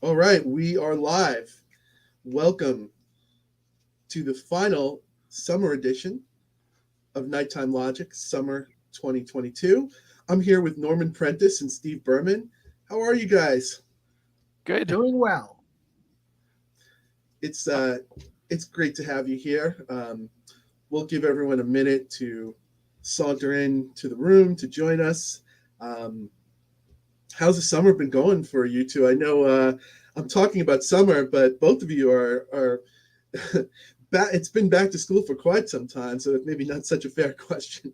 All right, we are live. Welcome to the final summer edition of Nighttime Logic, summer 2022. I'm here with Norman Prentiss and Steve Berman. How are you guys? Good. Doing well. It's uh, it's great to have you here. We'll give everyone a minute to saunter in to the room to join us. Um, how's the summer been going for you two? I know I'm talking about summer, but both of you are it's been back to school for quite some time, so it's maybe not such a fair question.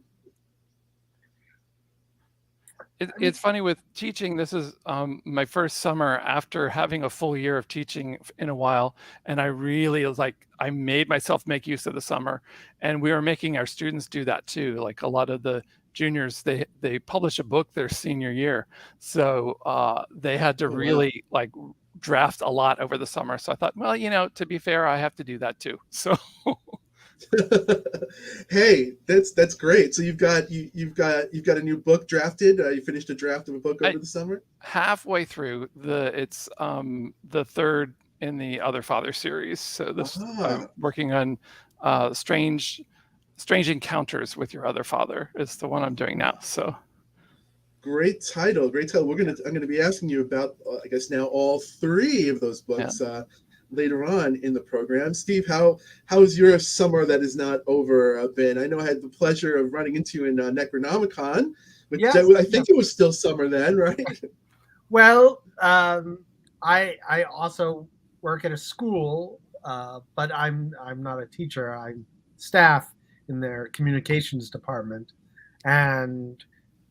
I mean, It's funny with teaching. This is my first summer after having a full year of teaching in a while, and I really I made myself make use of the summer, and we were making our students do that too. Like a lot of the juniors, they publish a book their senior year, so they had to Oh wow. really draft a lot over the summer. So I thought, well, to be fair, I have to do that too. So Hey, that's great. So you've got a new book drafted. You finished a draft of a book I over the summer. halfway through the third in the Other Father series. So this I'm Ah, working on strange encounters with your other father is the one I'm doing now. So great title. Great title. I'm gonna be asking you about I guess now all three of those yeah. books later on in the program. Steve, how's your summer that is not over been? I know I had the pleasure of running into you in Necronomicon, which yes. I think it was still summer then, right? Well, I also work at a school, but I'm not a teacher. I'm staff in their communications department, and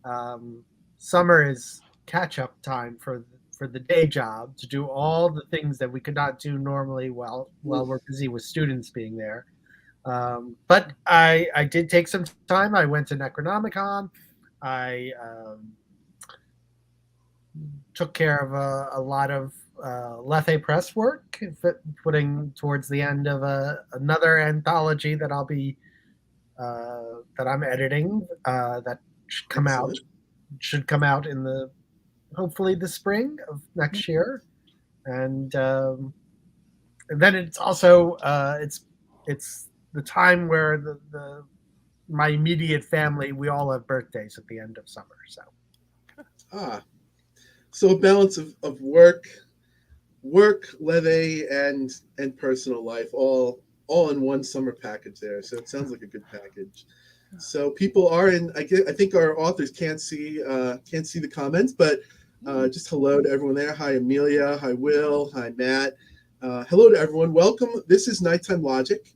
um, summer is catch up time for the day job to do all the things that we could not do normally while we're busy with students being there. But I did take some time. I went to Necronomicon. I took care of a lot of Lethe Press work, putting towards the end of another anthology that I'm editing that should come out Excellent. should come out in the hopefully the spring of next year, and then it's also it's the time where the my immediate family, we all have birthdays at the end of summer. So Ah, so a balance of work, levee, and personal life, all in one summer package there. So it sounds like a good package. So people are in. I think our authors can't see the comments, but just hello to everyone there. Hi Amelia. Hi Will. Hi Matt. Hello to everyone. Welcome. This is Nighttime Logic.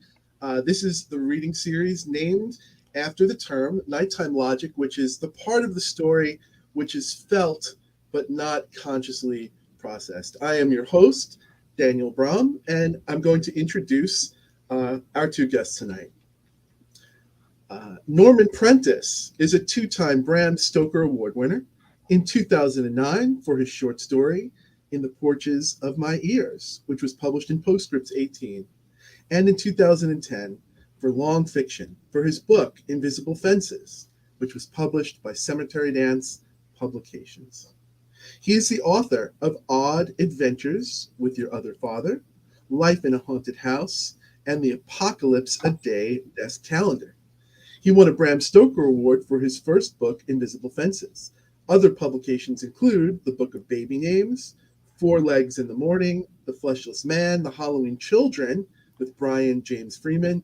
This is the reading series named after the term nighttime logic, which is the part of the story which is felt but not consciously processed. I am your host, Daniel Braum, and I'm going to introduce our two guests tonight. Norman Prentiss is a two-time Bram Stoker Award winner in 2009 for his short story In the Porches of My Ears, which was published in Postscripts 18, and in 2010 for long fiction for his book Invisible Fences, which was published by Cemetery Dance Publications. He is the author of Odd Adventures with Your Other Father, Life in a Haunted House, and The Apocalypse a Day Desk Calendar. He won a Bram Stoker Award for his first book, Invisible Fences. Other publications include The Book of Baby Names, Four Legs in the Morning, The Fleshless Man, The Halloween Children with Brian James Freeman,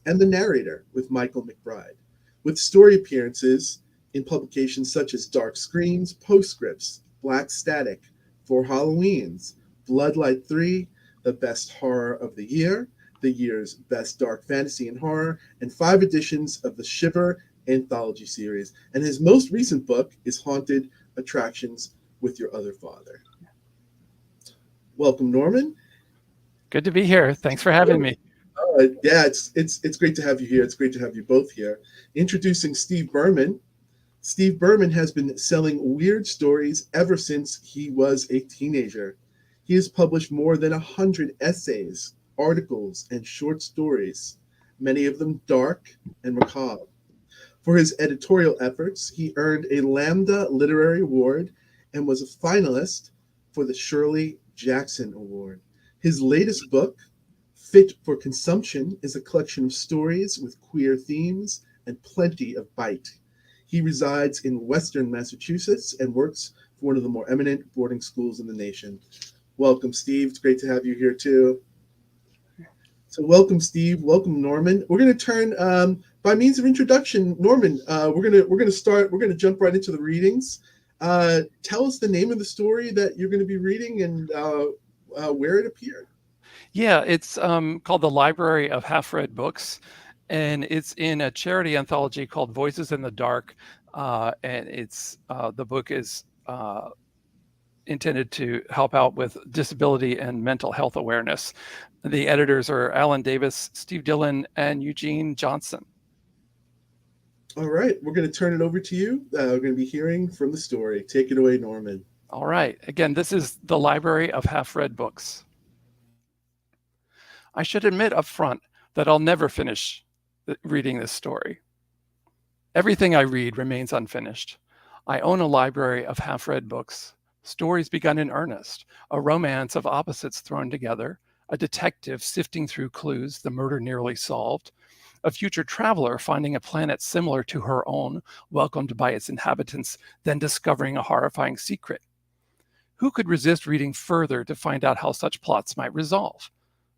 and The Narrator with Michael McBride, with story appearances in publications such as Dark Screams, Postscripts, Black Static, For Halloweens, Bloodlight 3, The Best Horror of the Year, the year's best dark fantasy and horror, and 5 editions of the Shiver anthology series. And his most recent book is Haunted Attractions with Your Other Father. Welcome, Norman. good to be here. Thanks for having me. Yeah, it's great to have you here. It's great to have you both here. Introducing Steve Berman. Steve Berman has been selling weird stories ever since he was a teenager. He has published more than 100 essays, articles, and short stories, many of them dark and macabre. For his editorial efforts, he earned a Lambda Literary Award and was a finalist for the Shirley Jackson Award. His latest book, Fit for Consumption, is a collection of stories with queer themes and plenty of bite. He resides in Western Massachusetts and works for one of the more eminent boarding schools in the nation. Welcome, Steve. It's great to have you here, too. So welcome, Steve. Welcome, Norman. We're going to turn, by means of introduction, Norman, we're going to jump right into the readings. Tell us the name of the story that you're going to be reading and where it appeared. Yeah, it's called The Library of Half-Read Books, and it's in a charity anthology called Voices in the Dark, and it's the book is intended to help out with disability and mental health awareness. The editors are Alan Davis, Steve Dillon, and Eugene Johnson. All right, we're going to turn it over to you. We're going to be hearing from the story. Take it away, Norman. All right. Again, this is The Library of Half-Read Books. I should admit up front that I'll never finish reading this story. Everything I read remains unfinished. I own a library of half-read books, stories begun in earnest, a romance of opposites thrown together, a detective sifting through clues, the murder nearly solved, a future traveler finding a planet similar to her own, welcomed by its inhabitants, then discovering a horrifying secret. Who could resist reading further to find out how such plots might resolve?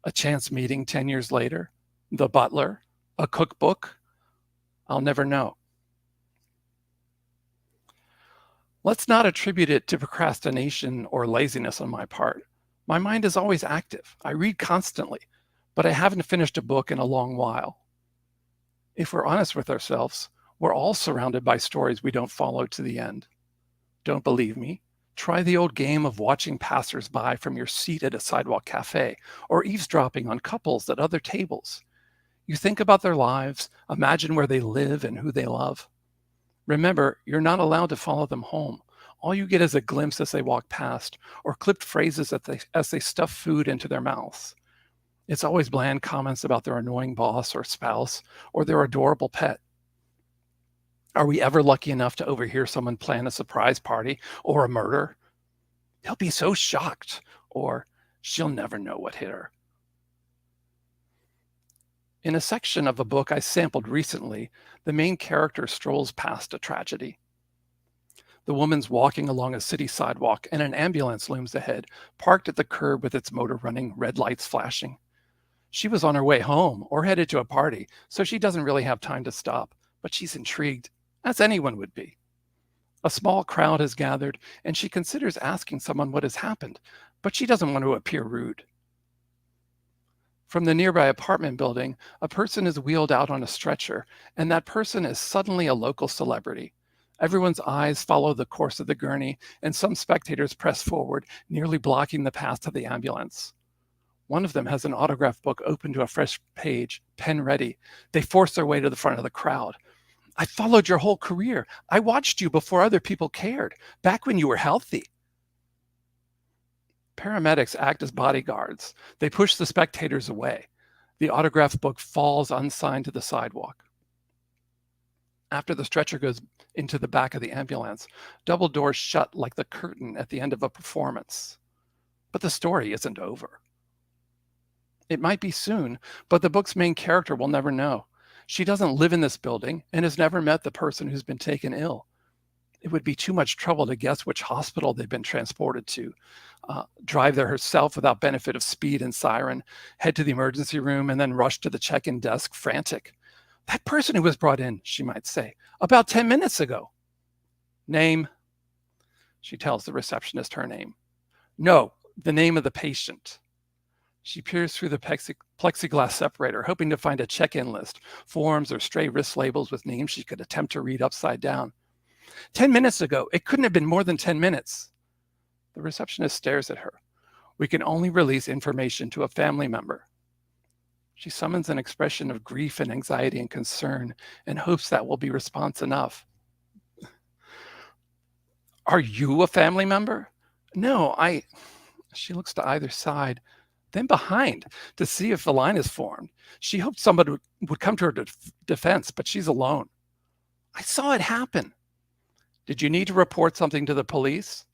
A chance meeting 10 years later? The butler? A cookbook? I'll never know. Let's not attribute it to procrastination or laziness on my part. My mind is always active. I read constantly, but I haven't finished a book in a long while. If we're honest with ourselves, we're all surrounded by stories we don't follow to the end. Don't believe me? Try the old game of watching passers-by from your seat at a sidewalk cafe or eavesdropping on couples at other tables. You think about their lives, imagine where they live and who they love. Remember, you're not allowed to follow them home. All you get is a glimpse as they walk past or clipped phrases as they stuff food into their mouths. It's always bland comments about their annoying boss or spouse or their adorable pet. Are we ever lucky enough to overhear someone plan a surprise party or a murder? He'll be so shocked, or she'll never know what hit her. In a section of a book I sampled recently, the main character strolls past a tragedy. The woman's walking along a city sidewalk and an ambulance looms ahead, parked at the curb with its motor running, red lights flashing. She was on her way home or headed to a party, so she doesn't really have time to stop, but she's intrigued, as anyone would be. A small crowd has gathered, and she considers asking someone what has happened, but she doesn't want to appear rude. From the nearby apartment building, a person is wheeled out on a stretcher, and that person is suddenly a local celebrity. Everyone's eyes follow the course of the gurney, and some spectators press forward, nearly blocking the path to the ambulance. One of them has an autograph book open to a fresh page, pen ready. They force their way to the front of the crowd. I followed your whole career. I watched you before other people cared, back when you were healthy. Paramedics act as bodyguards. They push the spectators away. The autograph book falls unsigned to the sidewalk. After the stretcher goes into the back of the ambulance, double doors shut like the curtain at the end of a performance. But the story isn't over. It might be soon, but the book's main character will never know. She doesn't live in this building and has never met the person who's been taken ill. It would be too much trouble to guess which hospital they've been transported to, drive there herself without benefit of speed and siren, head to the emergency room, and then rush to the check-in desk frantic. That person who was brought in, she might say, about 10 minutes ago. Name? She tells the receptionist her name. No, the name of the patient. She peers through the plexiglass separator, hoping to find a check-in list, forms or stray wrist labels with names she could attempt to read upside down. 10 minutes ago. It couldn't have been more than 10 minutes. The receptionist stares at her. We can only release information to a family member. She summons an expression of grief and anxiety and concern and hopes that will be response enough. Are you a family member? No, She looks to either side, then behind to see if the line is formed. She hoped somebody would come to her defense, but she's alone. I saw it happen. Did you need to report something to the police?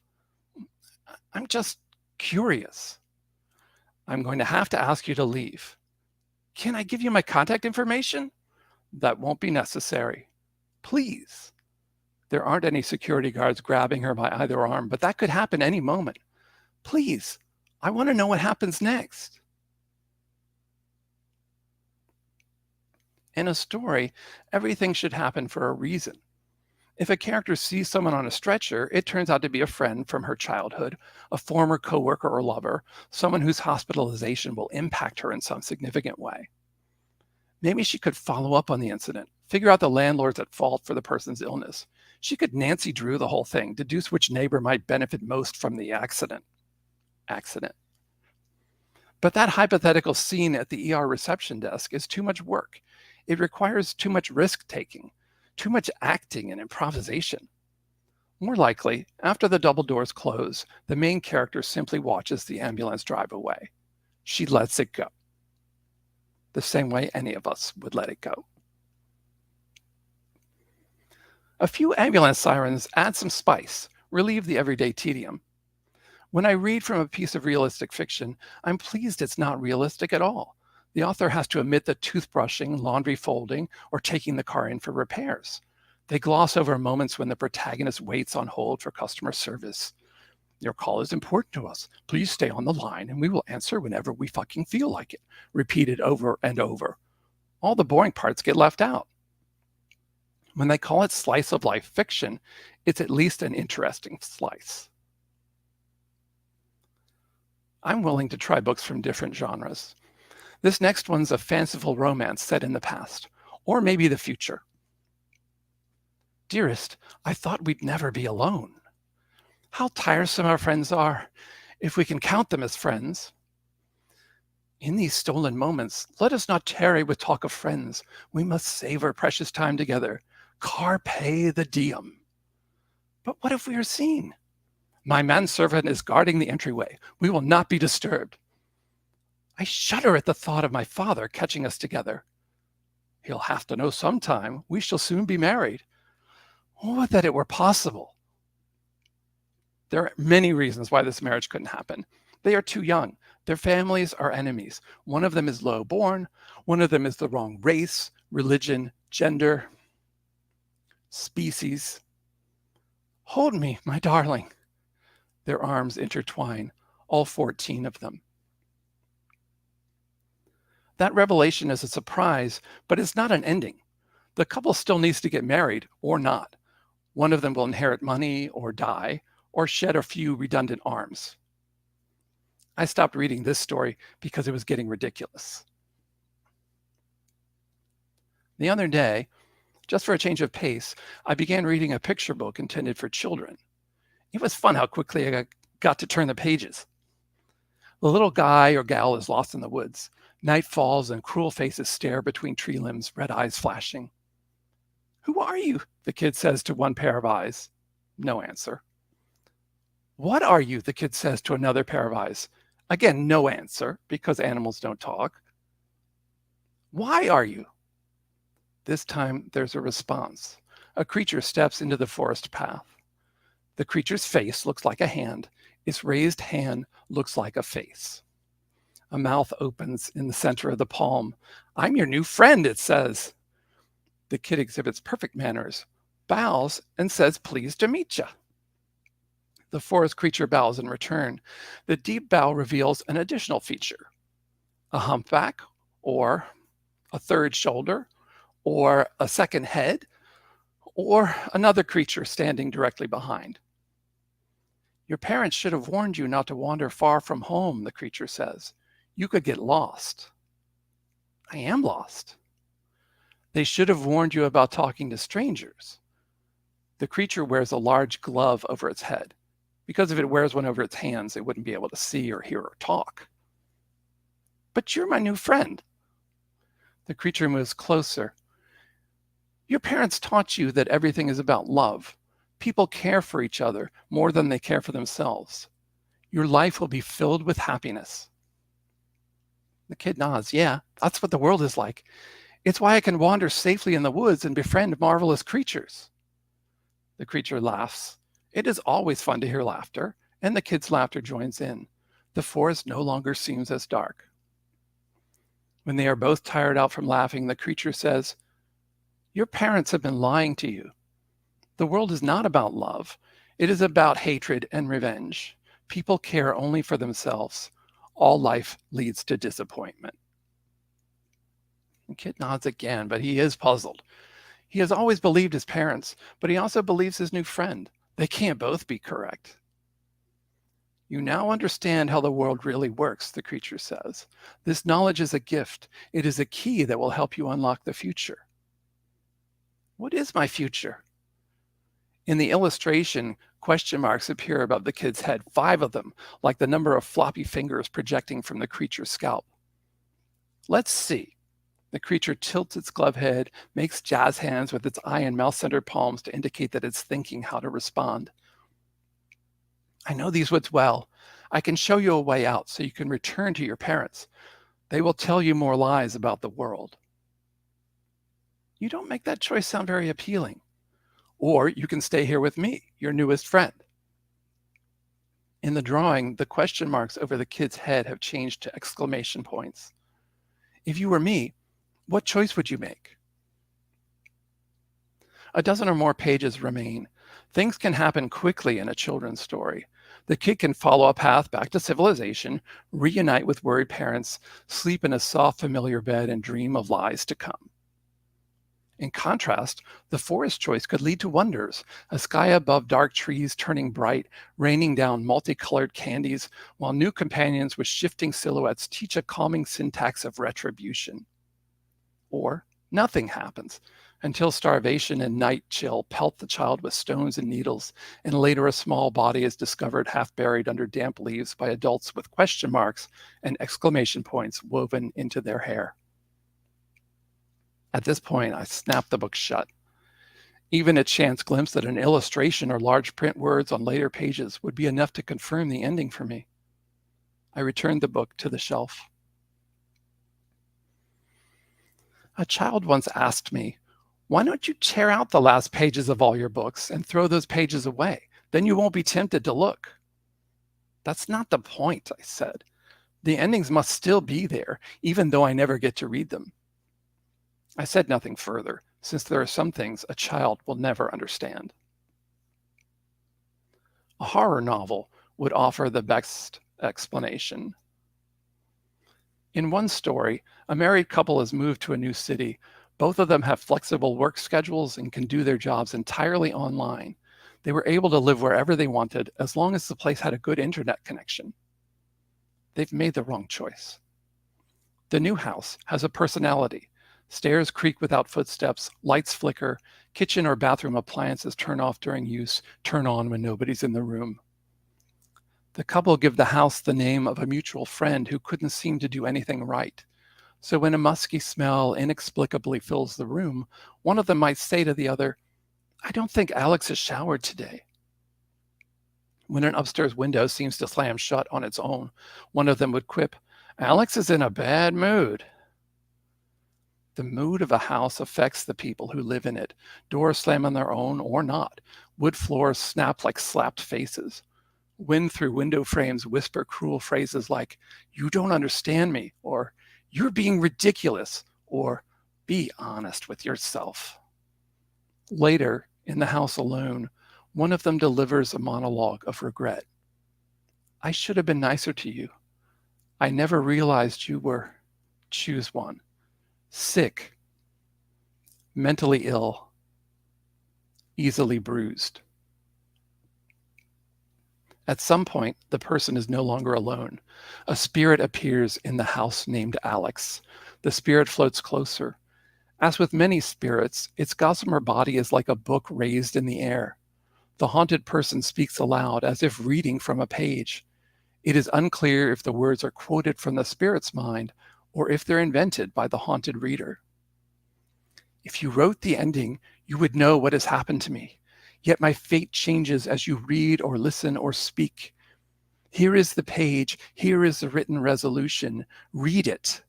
I'm just furious. I'm going to have to ask you to leave. Can I give you my contact information? That won't be necessary. Please. There aren't any security guards grabbing her by either arm, but that could happen any moment. Please, I want to know what happens next. In a story, everything should happen for a reason. If a character sees someone on a stretcher, it turns out to be a friend from her childhood, a former coworker or lover, someone whose hospitalization will impact her in some significant way. Maybe she could follow up on the incident, figure out the landlord's at fault for the person's illness. She could Nancy Drew the whole thing, deduce which neighbor might benefit most from the accident. But that hypothetical scene at the ER reception desk is too much work. It requires too much risk-taking, too much acting and improvisation. More likely, after the double doors close, the main character simply watches the ambulance drive away. She lets it go. The same way any of us would let it go. A few ambulance sirens add some spice, relieve the everyday tedium. When I read from a piece of realistic fiction, I'm pleased it's not realistic at all. The author has to omit the toothbrushing, laundry folding, or taking the car in for repairs. They gloss over moments when the protagonist waits on hold for customer service. Your call is important to us. Please stay on the line and we will answer whenever we fucking feel like it. Repeated over and over. All the boring parts get left out. When they call it slice of life fiction, it's at least an interesting slice. I'm willing to try books from different genres. This next one's a fanciful romance set in the past, or maybe the future. Dearest, I thought we'd never be alone. How tiresome our friends are, if we can count them as friends. In these stolen moments, let us not tarry with talk of friends. We must savor precious time together. Carpe the diem. But what if we are seen? My manservant is guarding the entryway. We will not be disturbed. I shudder at the thought of my father catching us together. He'll have to know sometime. We shall soon be married. Oh, that it were possible. There are many reasons why this marriage couldn't happen. They are too young. Their families are enemies. One of them is low born. One of them is the wrong race, religion, gender, species. Hold me, my darling. Their arms intertwine, all 14 of them. That revelation is a surprise, but it's not an ending. The couple still needs to get married or not. One of them will inherit money or die or shed a few redundant arms. I stopped reading this story because it was getting ridiculous. The other day, just for a change of pace, I began reading a picture book intended for children. It was fun how quickly I got to turn the pages. The little guy or gal is lost in the woods. Night falls and cruel faces stare between tree limbs, red eyes flashing. Who are you? The kid says to one pair of eyes. No answer. What are you? The kid says to another pair of eyes. Again, no answer, because animals don't talk. Why are you? This time there's a response. A creature steps into the forest path. The creature's face looks like a hand. Its raised hand looks like a face. A mouth opens in the center of the palm. I'm your new friend, it says. The kid exhibits perfect manners, bows, and says, pleased to meet ya. The forest creature bows in return. The deep bow reveals an additional feature. A humpback, or a third shoulder, or a second head, or another creature standing directly behind. Your parents should have warned you not to wander far from home, the creature says. You could get lost. I am lost. They should have warned you about talking to strangers. The creature wears a large glove over its head, because if it wears one over its hands, it wouldn't be able to see or hear or talk. But you're my new friend. The creature moves closer. Your parents taught you that everything is about love. People care for each other more than they care for themselves. Your life will be filled with happiness. The kid nods. Yeah, that's what the world is like. It's why I can wander safely in the woods and befriend marvelous creatures. The creature laughs. It is always fun to hear laughter, and the kid's laughter joins in. The forest no longer seems as dark. When they are both tired out from laughing, the creature says, "Your parents have been lying to you. The world is not about love. It is about hatred and revenge. People care only for themselves. All life leads to disappointment." The kid nods again, but he is puzzled. He has always believed his parents, but he also believes his new friend. They can't both be correct. "You now understand how the world really works," the creature says. "This knowledge is a gift. It is a key that will help you unlock the future." What is my future? In the illustration, question marks appear above the kid's head, 5 of them, like the number of floppy fingers projecting from the creature's scalp. Let's see. The creature tilts its glove head, makes jazz hands with its eye and mouth-centered palms to indicate that it's thinking how to respond. "I know these woods well. I can show you a way out so you can return to your parents. They will tell you more lies about the world." "You don't make that choice sound very appealing. Or you can stay here with me, your newest friend." In the drawing, the question marks over the kid's head have changed to exclamation points. "If you were me, what choice would you make?" A dozen or more pages remain. Things can happen quickly in a children's story. The kid can follow a path back to civilization, reunite with worried parents, sleep in a soft, familiar bed, and dream of lies to come. In contrast, the forest choice could lead to wonders, a sky above dark trees turning bright, raining down multicolored candies, while new companions with shifting silhouettes teach a calming syntax of retribution. Or nothing happens, until starvation and night chill pelt the child with stones and needles, and later a small body is discovered half buried under damp leaves by adults with question marks and exclamation points woven into their hair. At this point, I snapped the book shut. Even a chance glimpse at an illustration or large print words on later pages would be enough to confirm the ending for me. I returned the book to the shelf. A child once asked me, "Why don't you tear out the last pages of all your books and throw those pages away? Then you won't be tempted to look." "That's not the point," I said. "The endings must still be there, even though I never get to read them." I said nothing further, since there are some things a child will never understand. A horror novel would offer the best explanation. In one story, a married couple has moved to a new city. Both of them have flexible work schedules and can do their jobs entirely online. They were able to live wherever they wanted as long as the place had a good internet connection. They've made the wrong choice. The new house has a personality. Stairs creak without footsteps, lights flicker, kitchen or bathroom appliances turn off during use, turn on when nobody's in the room. The couple give the house the name of a mutual friend who couldn't seem to do anything right. So when a musky smell inexplicably fills the room, one of them might say to the other, "I don't think Alex has showered today." When an upstairs window seems to slam shut on its own, one of them would quip, "Alex is in a bad mood." The mood of a house affects the people who live in it. Doors slam on their own or not. Wood floors snap like slapped faces. Wind through window frames whisper cruel phrases like, "You don't understand me," or "You're being ridiculous," or "Be honest with yourself." Later, in the house alone, one of them delivers a monologue of regret. "I should have been nicer to you. I never realized you were," choose one, "sick, mentally ill, easily bruised." At some point, the person is no longer alone. A spirit appears in the house named Alex. The spirit floats closer. As with many spirits, its gossamer body is like a book raised in the air. The haunted person speaks aloud as if reading from a page. It is unclear if the words are quoted from the spirit's mind or if they're invented by the haunted reader. "If you wrote the ending, you would know what has happened to me. Yet my fate changes as you read or listen or speak. Here is the page. Here is the written resolution. Read it."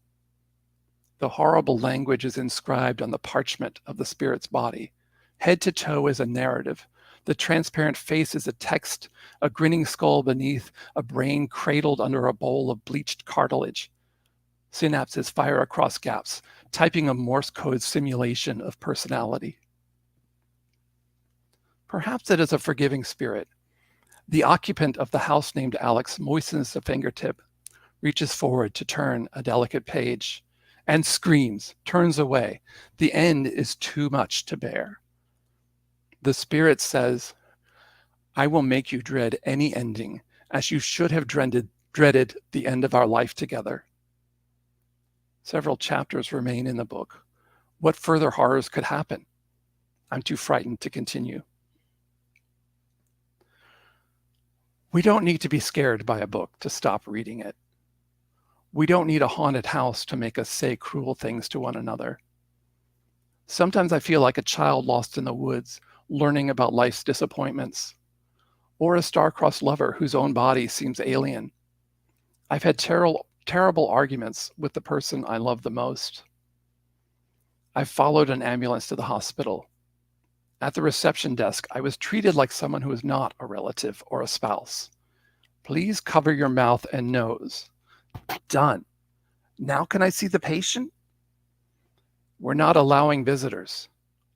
The horrible language is inscribed on the parchment of the spirit's body. Head to toe is a narrative. The transparent face is a text, a grinning skull beneath, a brain cradled under a bowl of bleached cartilage. Synapses fire across gaps, typing a Morse code simulation of personality. Perhaps it is a forgiving spirit. The occupant of the house named Alex moistens a fingertip, reaches forward to turn a delicate page, and screams, turns away. The end is too much to bear. The spirit says, I will make you dread any ending, as you should have dreaded the end of our life together. Several chapters remain in the book. What further horrors could happen? I'm too frightened to continue. We don't need to be scared by a book to stop reading it. We don't need a haunted house to make us say cruel things to one another. Sometimes I feel like a child lost in the woods, learning about life's disappointments, or a star-crossed lover whose own body seems alien. I've had terrible arguments with the person I love the most. I've followed an ambulance to the hospital. At the reception desk, I was treated like someone who is not a relative or a spouse. Please cover your mouth and nose. Done. Now can I see the patient? We're not allowing visitors.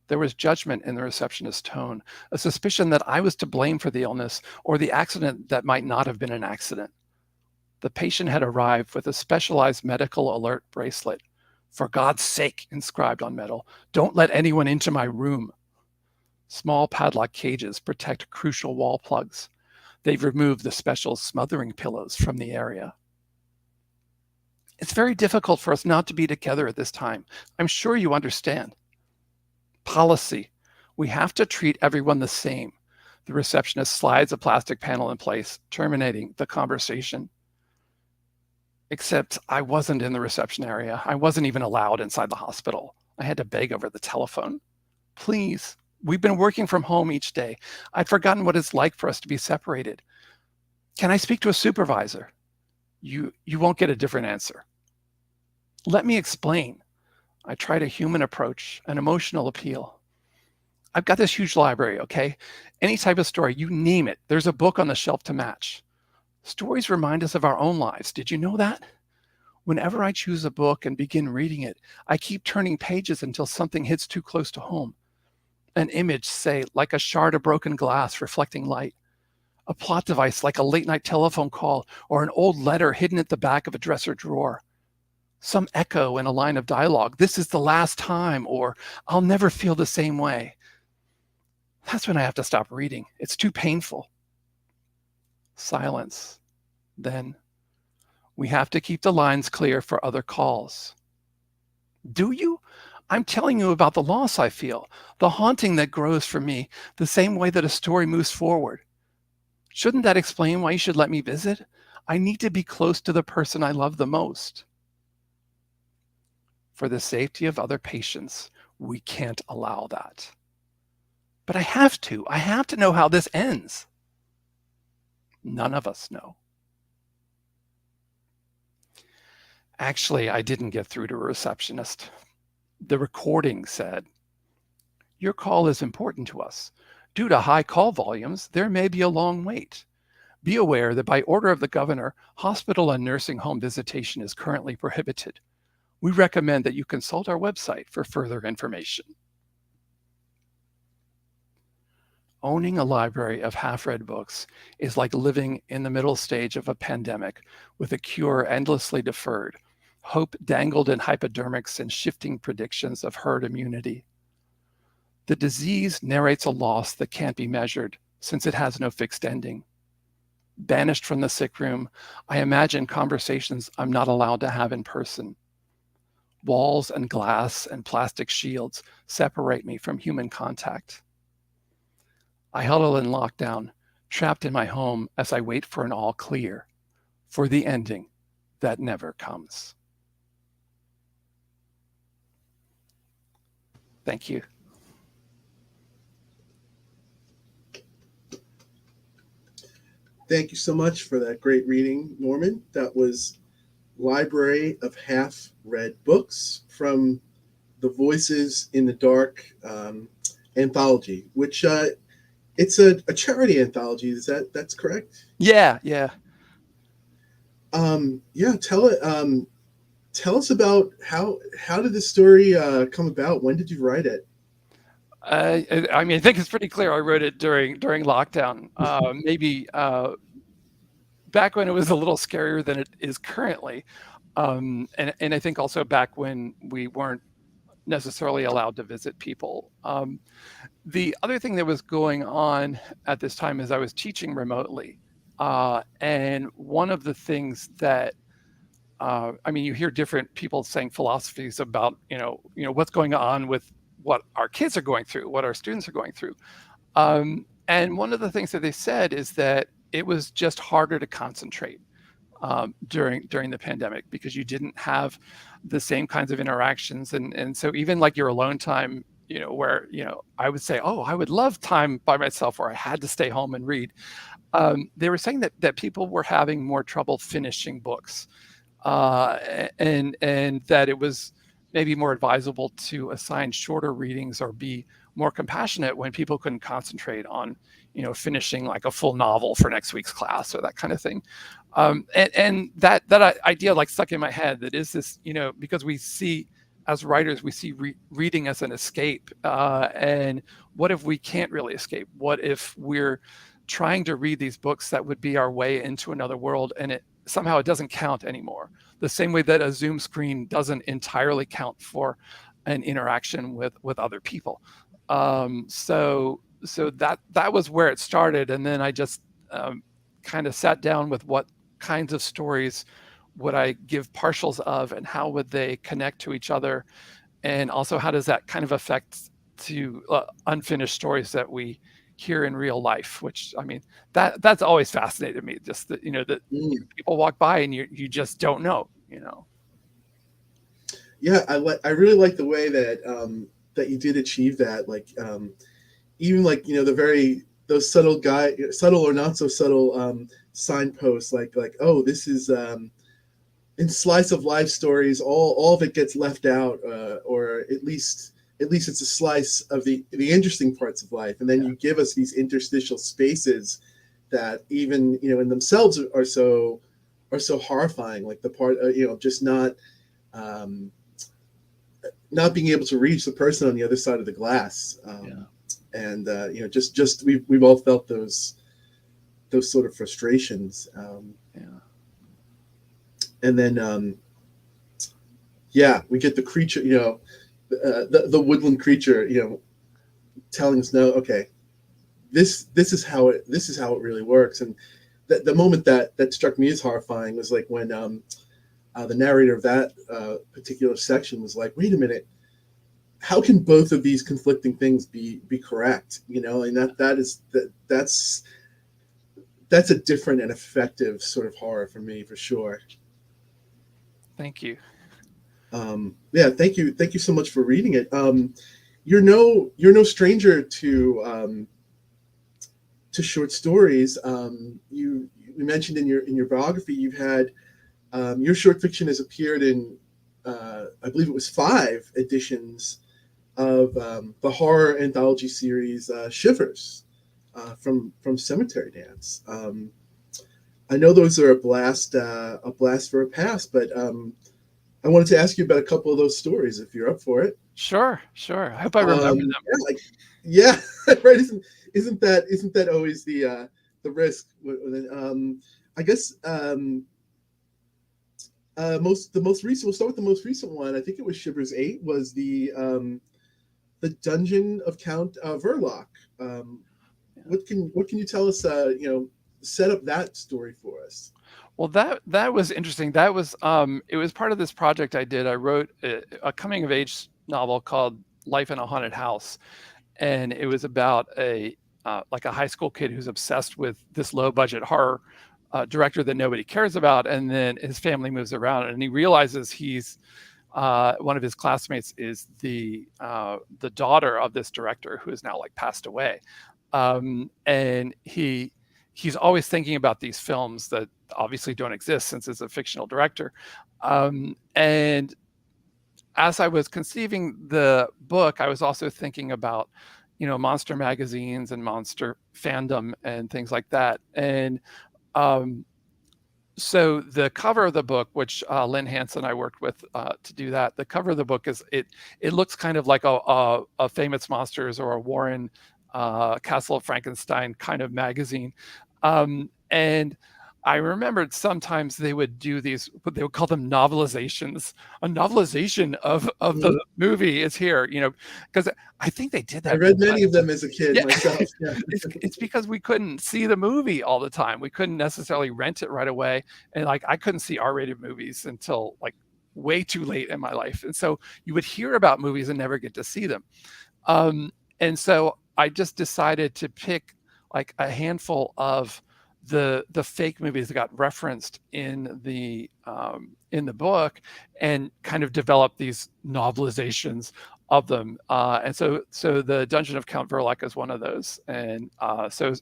There was judgment in the receptionist's tone, a suspicion that I was to blame for the illness or the accident that might not have been an accident. The patient had arrived with a specialized medical alert bracelet. For God's sake, inscribed on metal, don't let anyone into my room. Small padlock cages protect crucial wall plugs. They've removed the special smothering pillows from the area. It's very difficult for us not to be together at this time. I'm sure you understand. Policy. We have to treat everyone the same. The receptionist slides a plastic panel in place, terminating the conversation. Except I wasn't in the reception area. I wasn't even allowed inside the hospital. I had to beg over the telephone. Please, we've been working from home each day. I'd forgotten what it's like for us to be separated. Can I speak to a supervisor? You won't get a different answer. Let me explain. I tried a human approach, an emotional appeal. I've got this huge library, okay? Any type of story, you name it, there's a book on the shelf to match. Stories remind us of our own lives. Did you know that? Whenever I choose a book and begin reading it, I keep turning pages until something hits too close to home. An image, say, like a shard of broken glass reflecting light. A plot device like a late-night telephone call or an old letter hidden at the back of a dresser drawer. Some echo in a line of dialogue, this is the last time, or I'll never feel the same way. That's when I have to stop reading. It's too painful. Silence. Then, we have to keep the lines clear for other calls. Do you? I'm telling you about the loss I feel, the haunting that grows for me, the same way that a story moves forward. Shouldn't that explain why you should let me visit? I need to be close to the person I love the most. For the safety of other patients, we can't allow that. But I have to know how this ends. None of us know. Actually, I didn't get through to a receptionist. The recording said, your call is important to us. Due to high call volumes, there may be a long wait. Be aware that by order of the governor, hospital and nursing home visitation is currently prohibited. We recommend that you consult our website for further information. Owning a library of half-read books is like living in the middle stage of a pandemic with a cure endlessly deferred, hope dangled in hypodermics and shifting predictions of herd immunity. The disease narrates a loss that can't be measured since it has no fixed ending. Banished from the sick room, I imagine conversations I'm not allowed to have in person. Walls and glass and plastic shields separate me from human contact. I huddle in lockdown, trapped in my home as I wait for an all clear, for the ending that never comes. Thank you. Thank you so much for that great reading, Norman. That was Library of Half-Read Books from the Voices in the Dark anthology, which It's a charity anthology. That's correct? Yeah, yeah. Yeah. Tell us about how did this story come about? When did you write it? I mean, I think it's pretty clear I wrote it during lockdown. Maybe back when it was a little scarier than it is currently, and I think also back when we weren't necessarily allowed to visit people. The other thing that was going on at this time is I was teaching remotely, and one of the things that I mean, you hear different people saying philosophies about what's going on with what our kids are going through, what our students are going through. And one of the things that they said is that it was just harder to concentrate during the pandemic because you didn't have the same kinds of interactions, and so even like your alone time, where I would say, oh, I would love time by myself, where I had to stay home and read. They were saying that people were having more trouble finishing books, and that it was maybe more advisable to assign shorter readings or be more compassionate when people couldn't concentrate on finishing like a full novel for next week's class or that kind of thing. And that idea like stuck in my head, that is this, because we see as writers, we see reading as an escape, and what if we can't really escape? What if we're trying to read these books that would be our way into another world, and somehow it doesn't count anymore, the same way that a Zoom screen doesn't entirely count for an interaction with other people. So that was where it started, and then I just kind of sat down with what kinds of stories would I give partials of, and how would they connect to each other, and also how does that kind of affect to unfinished stories that we hear in real life, which, I mean, that's always fascinated me, just that that people walk by and you just don't know. Yeah, I really like the way that that you did achieve that. Like even like those subtle or not so subtle signposts, like oh, this is in slice of life stories, all of it gets left out, or at least it's a slice of the interesting parts of life, and then you give us these interstitial spaces that even in themselves are so horrifying, like the part just not being able to reach the person on the other side of the glass. And just we've all felt those sort of frustrations. And then we get the creature, the woodland creature, telling us, no, okay, this is how it really works. And the moment that struck me as horrifying was like when the narrator of that particular section was like, wait a minute, how can both of these conflicting things be correct? And that's a different and effective sort of horror for me, for sure. Thank you. Thank you so much for reading it. You're no stranger to short stories. You mentioned in your biography you've had your short fiction has appeared in I believe it was 5 editions of the horror anthology series Shivers from Cemetery Dance. I know those are a blast for a pass, but I wanted to ask you about a couple of those stories if you're up for it. Sure. I hope I remember them. Right. Isn't that always the risk? I guess the most recent. We'll start with the most recent one. I think it was Shivers 8. Was the Dungeon of Count Verloc. What can you tell us? Set up that story for us. Well, that was interesting. That was it was part of this project I did. I wrote a coming of age novel called Life in a Haunted House, and it was about a high school kid who's obsessed with this low budget horror director that nobody cares about, and then his family moves around, and he realizes he's one of his classmates is the daughter of this director who is now like passed away, and he's always thinking about these films that obviously don't exist since it's a fictional director. And as I was conceiving the book, I was also thinking about, monster magazines and monster fandom and things like that. And um, so the cover of the book, which Lynn Hansen I worked with to do that, the cover of the book it looks kind of like a Famous Monsters or a Warren Castle of Frankenstein kind of magazine. And I remembered sometimes they would do these, what they would call them novelizations. A novelization of the movie is here, because I think they did that. I read many of them as a kid myself. Yeah. It's because we couldn't see the movie all the time. We couldn't necessarily rent it right away. And like, I couldn't see R-rated movies until like way too late in my life. And so you would hear about movies and never get to see them. And so I just decided to pick like a handful of the fake movies that got referenced in the book and kind of develop these novelizations of them. And so the Dungeon of Count Verlac is one of those. And so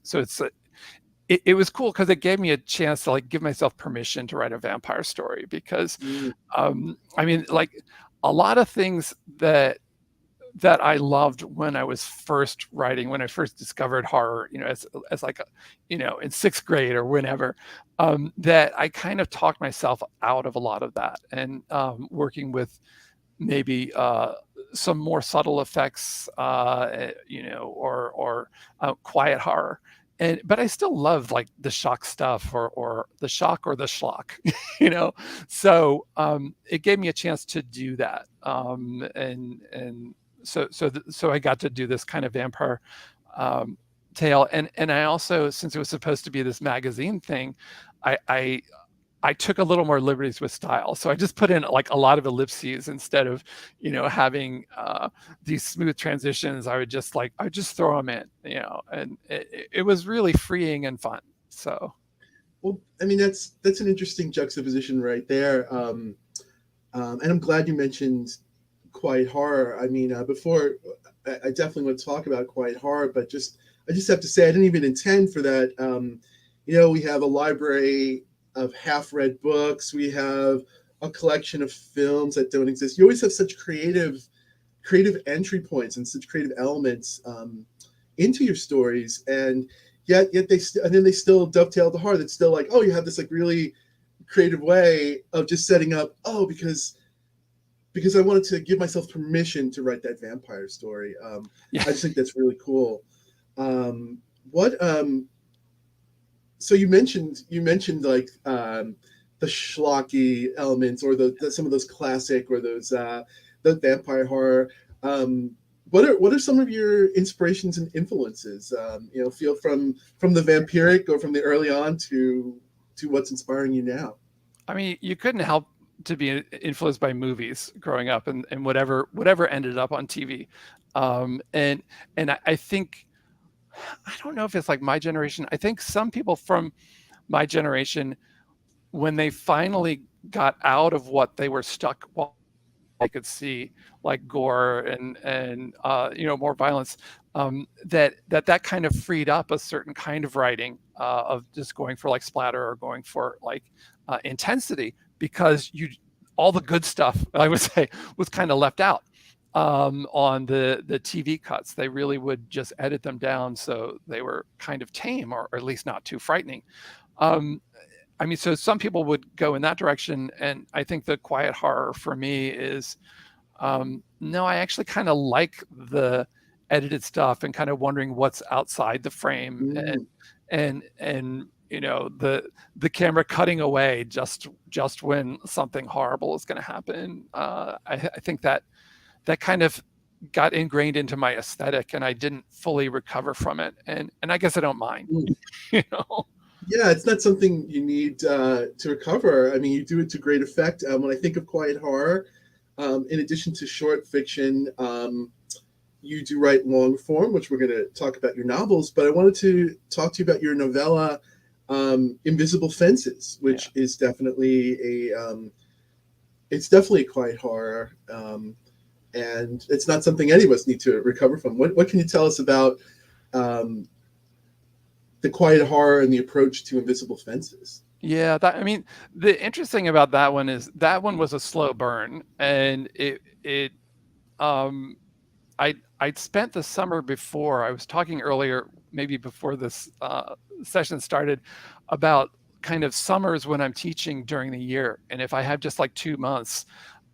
it was cool because it gave me a chance to like give myself permission to write a vampire story, because I mean, like a lot of things that I loved when I was first writing, when I first discovered horror, as like, in sixth grade or whenever, that I kind of talked myself out of a lot of that, and working with maybe some more subtle effects, or quiet horror. But I still love like the shock stuff, or the shock or the schlock, So it gave me a chance to do that, and so I got to do this kind of vampire tale, and I also, since it was supposed to be this magazine thing, I took a little more liberties with style. So I just put in like a lot of ellipses instead of, having these smooth transitions. I would just throw them in, and it was really freeing and fun. So, well, I mean, that's an interesting juxtaposition right there. And I'm glad you mentioned quiet horror. I mean, before I definitely want to talk about quiet horror, but I just have to say I didn't even intend for that. We have a library of half-read books. We have a collection of films that don't exist. You always have such creative entry points and such creative elements into your stories, and yet they still dovetail the horror. That's still like, oh, you have this like really creative way of just setting up. Oh, because I wanted to give myself permission to write that vampire story. I just think that's really cool. So you mentioned like the schlocky elements, or some of those classic, or those the vampire horror. What are some of your inspirations and influences? Feel from the vampiric, or from the early on to what's inspiring you now. I mean, you couldn't help to be influenced by movies growing up, and whatever ended up on TV. And I think, I don't know if it's like my generation. I think some people from my generation, when they finally got out of what they were stuck while they could see, like gore and more violence, that kind of freed up a certain kind of writing, of just going for like splatter, or going for like intensity, because all the good stuff, I would say, was kind of left out on the TV cuts. They really would just edit them down so they were kind of tame, or at least not too frightening. I mean, so some people would go in that direction, and I think the quiet horror for me is, no, I actually kind of like the edited stuff, and kind of wondering what's outside the frame, and the camera cutting away just when something horrible is going to happen. I think that kind of got ingrained into my aesthetic, and I didn't fully recover from it. And I guess I don't mind, Yeah, it's not something you need to recover. I mean, you do it to great effect. When I think of quiet horror, in addition to short fiction, you do write long form, which we're going to talk about your novels. But I wanted to talk to you about your novella, Invisible Fences, which is definitely a quiet horror. And it's not something any of us need to recover from. What can you tell us about the quiet horror and the approach to Invisible Fences? Yeah, I mean, the interesting about that one is that one was a slow burn, and it I'd spent the summer before. I was talking earlier, maybe before this session started, about kind of summers when I'm teaching during the year. And if I have just like 2 months,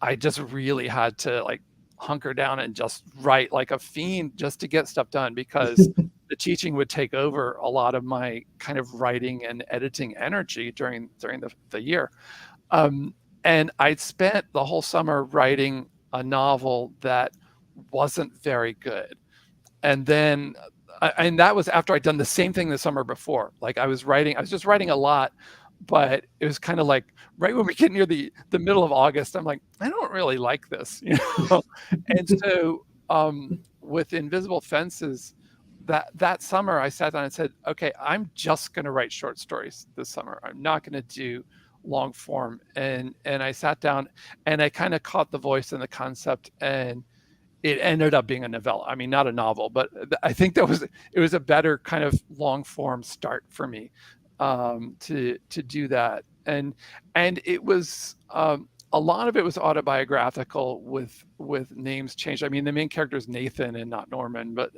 I just really had to like hunker down and just write like a fiend just to get stuff done, because the teaching would take over a lot of my kind of writing and editing energy during the year. And I'd spent the whole summer writing a novel that wasn't very good. And then, and that was after I'd done the same thing the summer before. Like I was just writing a lot, but it was kind of like right when we get near the middle of August, I'm like, I don't really like this, you know? And so with Invisible Fences, that summer I sat down and said, okay, I'm just going to write short stories this summer. I'm not going to do long form. And I sat down and I kind of caught the voice and the concept, and it ended up being a novella. I mean, not a novel, but I think it was a better kind of long form start for me to do that. And it was a lot of it was autobiographical with names changed. I mean, the main character is Nathan and not Norman, but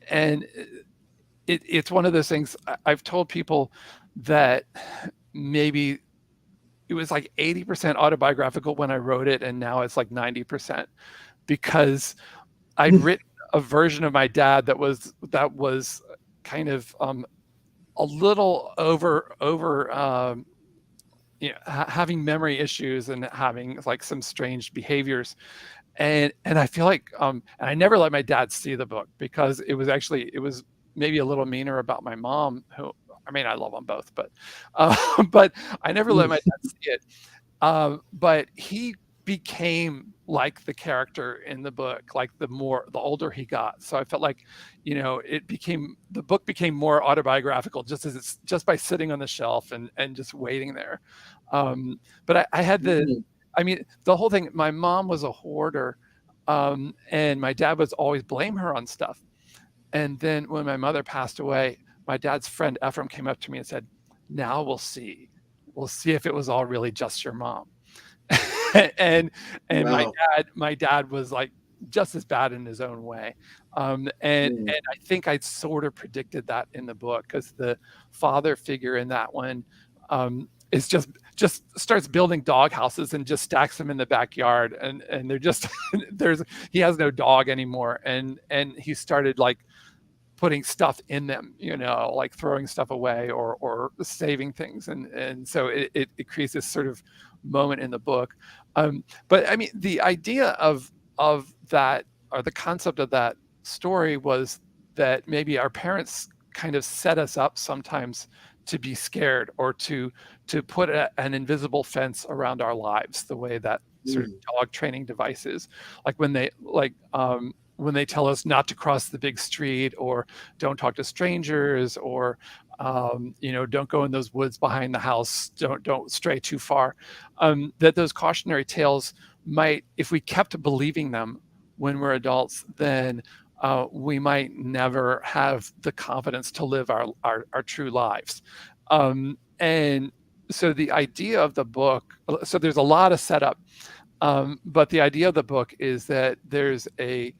and it's one of those things. I've told people that maybe it was like 80% autobiographical when I wrote it, and now it's like 90%, because I'd written a version of my dad that was kind of a little over you know, having memory issues and having like some strange behaviors. And I feel like and I never let my dad see the book, because it was maybe a little meaner about my mom, who, I mean, I love them both, but but I never let my dad see it. But he became like the character in the book, like the older he got. So I felt like, you know, the book became more autobiographical just by sitting on the shelf and just waiting there. But I had I mean, the whole thing, my mom was a hoarder, and my dad was always blame her on stuff. And then when my mother passed away, my dad's friend Ephraim came up to me and said, now we'll see if it was all really just your mom. and Wow. my dad was like just as bad in his own way. And I think I'd sort of predicted that in the book, because the father figure in that one is just starts building dog houses and just stacks them in the backyard, and they're just he has no dog anymore, and he started like putting stuff in them, you know, like throwing stuff away or saving things. And so it creates this sort of moment in the book. But I mean, the idea of that, or the concept of that story, was that maybe our parents kind of set us up sometimes to be scared, or to put an invisible fence around our lives, the way that sort of dog training devices, like when they tell us not to cross the big street, or don't talk to strangers, or you know, don't go in those woods behind the house, don't stray too far, that those cautionary tales might, if we kept believing them when we're adults, then we might never have the confidence to live our true lives. And so the idea of the book, so there's a lot of setup, but the idea of the book is that there's an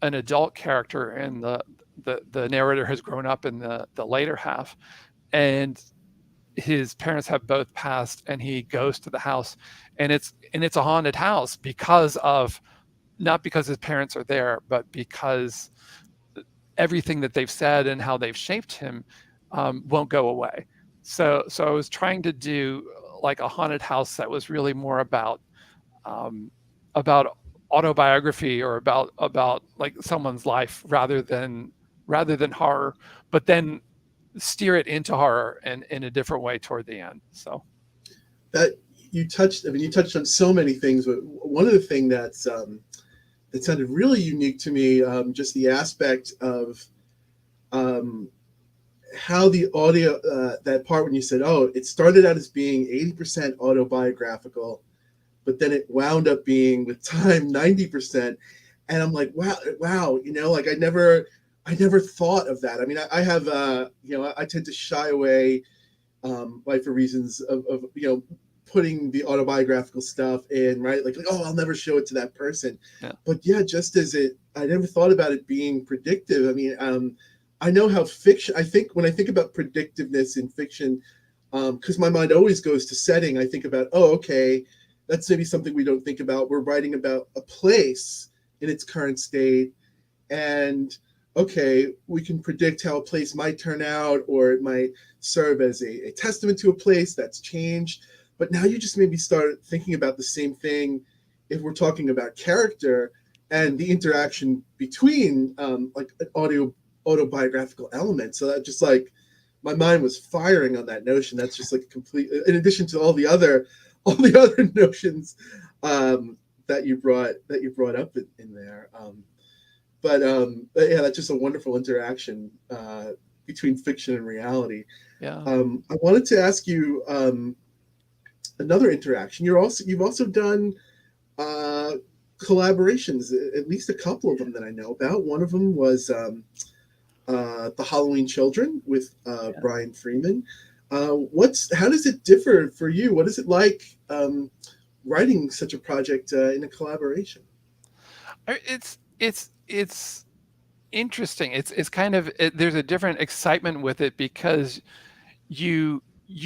adult character, and the narrator has grown up in the later half, and his parents have both passed, and he goes to the house, and it's a haunted house, not because his parents are there, but because everything that they've said and how they've shaped him won't go away. So I was trying to do like a haunted house that was really more about autobiography, or about like someone's life, rather than horror, but then steer it into horror and in a different way toward the end. So that you touched on so many things, but one of the things that sounded really unique to me, just the aspect of how the audio, that part when you said, oh, it started out as being 80% autobiographical, but then it wound up being, with time, 90%. And I'm like, wow, you know, like I never thought of that. I mean, I have, you know, I tend to shy away, like for reasons of, you know, putting the autobiographical stuff in, right? Like, oh, I'll never show it to that person. Yeah. But yeah, just as I never thought about it being predictive. I mean, I know how fiction, I think when I think about predictiveness in fiction, because my mind always goes to setting, I think about, oh, okay, that's maybe something we don't think about. We're writing about a place in its current state, and okay, we can predict how a place might turn out, or it might serve as a testament to a place that's changed. But now you just made me start thinking about the same thing if we're talking about character and the interaction between like an autobiographical element. So that just like my mind was firing on that notion. That's just like complete, in addition to all the other notions that you brought up in there. But yeah, that's just a wonderful interaction between fiction and reality. Yeah. I wanted to ask you another interaction. You've also done collaborations, at least a couple of them that I know about. One of them was The Halloween Children with Brian Freeman. How does it differ for you? What is it like writing such a project in a collaboration? It's interesting. It's kind of there's a different excitement with it because you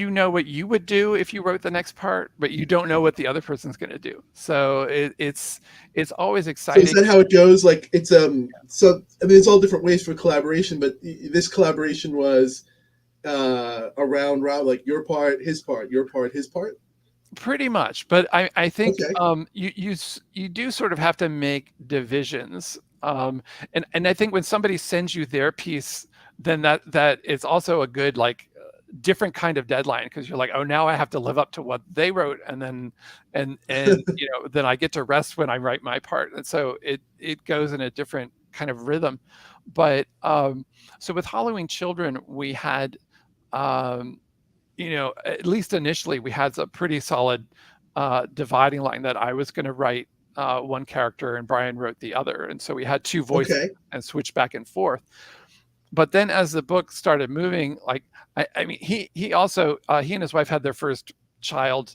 know what you would do if you wrote the next part, but you don't know what the other person's going to do. So it's always So exciting. is that how it goes? Like it's so I mean it's all different ways for collaboration, but this collaboration was around Rob, like your part, his part, your part, his part. Pretty much, but I think Okay. you do sort of have to make divisions, and I think when somebody sends you their piece, then that it's also a good like different kind of deadline because you're like, oh, now I have to live up to what they wrote, and then and you know then I get to rest when I write my part, and so it goes in a different kind of rhythm. But so with Halloween Children, we had. You know, at least initially, we had a pretty solid dividing line that I was going to write one character and Brian wrote the other, and so we had two voices Okay. and switched back and forth. But then, as the book started moving, like I mean, he also he and his wife had their first child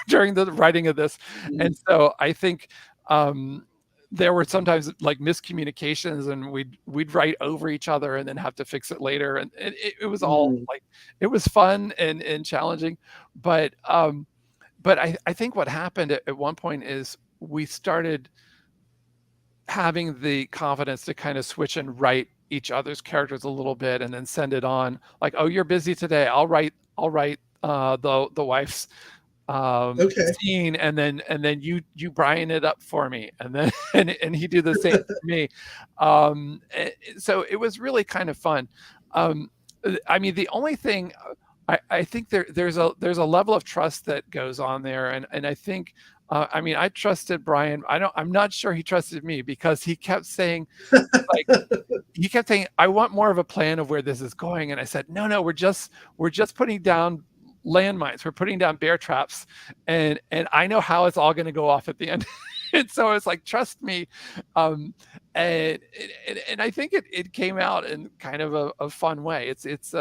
during the writing of this, and so I think there were sometimes like miscommunications, and we'd write over each other and then have to fix it later, and it was all Mm. like it was fun and challenging, but I think what happened at one point is we started having the confidence to kind of switch and write each other's characters a little bit and then send it on like, oh, you're busy today, I'll write the wife's Okay. scene, and then you Brian it up for me, and then and he do the same for me. So it was really kind of fun. I mean, the only thing I think there's a level of trust that goes on there, and I think I mean I trusted Brian. I'm not sure he trusted me because he kept saying like I want more of a plan of where this is going, and I said no, we're just putting down landmines, we're putting down bear traps, and I know how it's all going to go off at the end. And so it's like trust me, um and and I think it came out in kind of a fun way. It's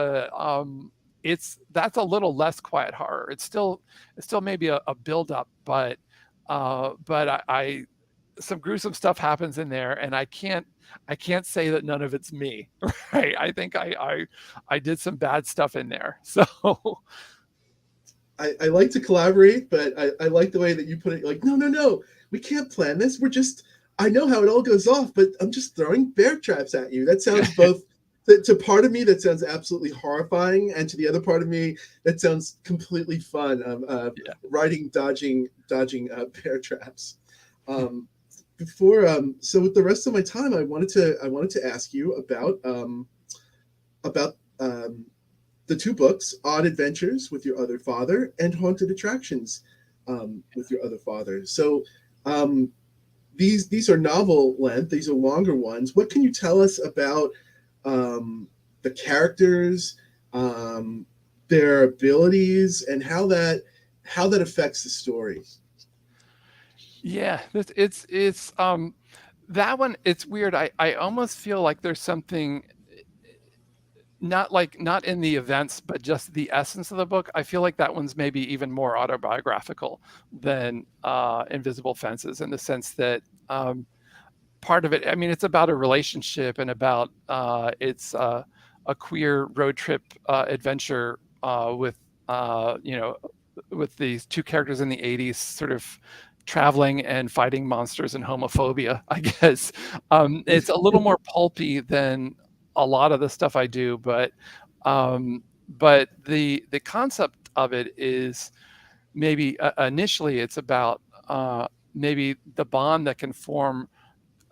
that's a little less quiet horror. It's still maybe a build up, but I some gruesome stuff happens in there, and I can't say that none of it's me. Right? I think I did some bad stuff in there. So I like to collaborate, but I like the way that you put it. Like, no, we can't plan this. We're just, I know how it all goes off, but I'm just throwing bear traps at you. That sounds both, to part of me, that sounds absolutely horrifying. And to the other part of me, that sounds completely fun. yeah. Writing, dodging bear traps. So with the rest of my time, I wanted to ask you about the two books, Odd Adventures with Your Other Father and Haunted Attractions with Your Other Father. So these are novel length. These are longer ones. What can you tell us about the characters, their abilities, and how that affects the story? Yeah, it's that one, it's weird. I almost feel like there's something not in the events, but just the essence of the book. I feel like that one's maybe even more autobiographical than Invisible Fences, in the sense that part of it, I mean, it's about a relationship and about it's a queer road trip adventure with with these two characters in the 80s, sort of traveling and fighting monsters and homophobia, I guess. It's a little more pulpy than a lot of the stuff I do, but the concept of it is maybe initially it's about maybe the bond that can form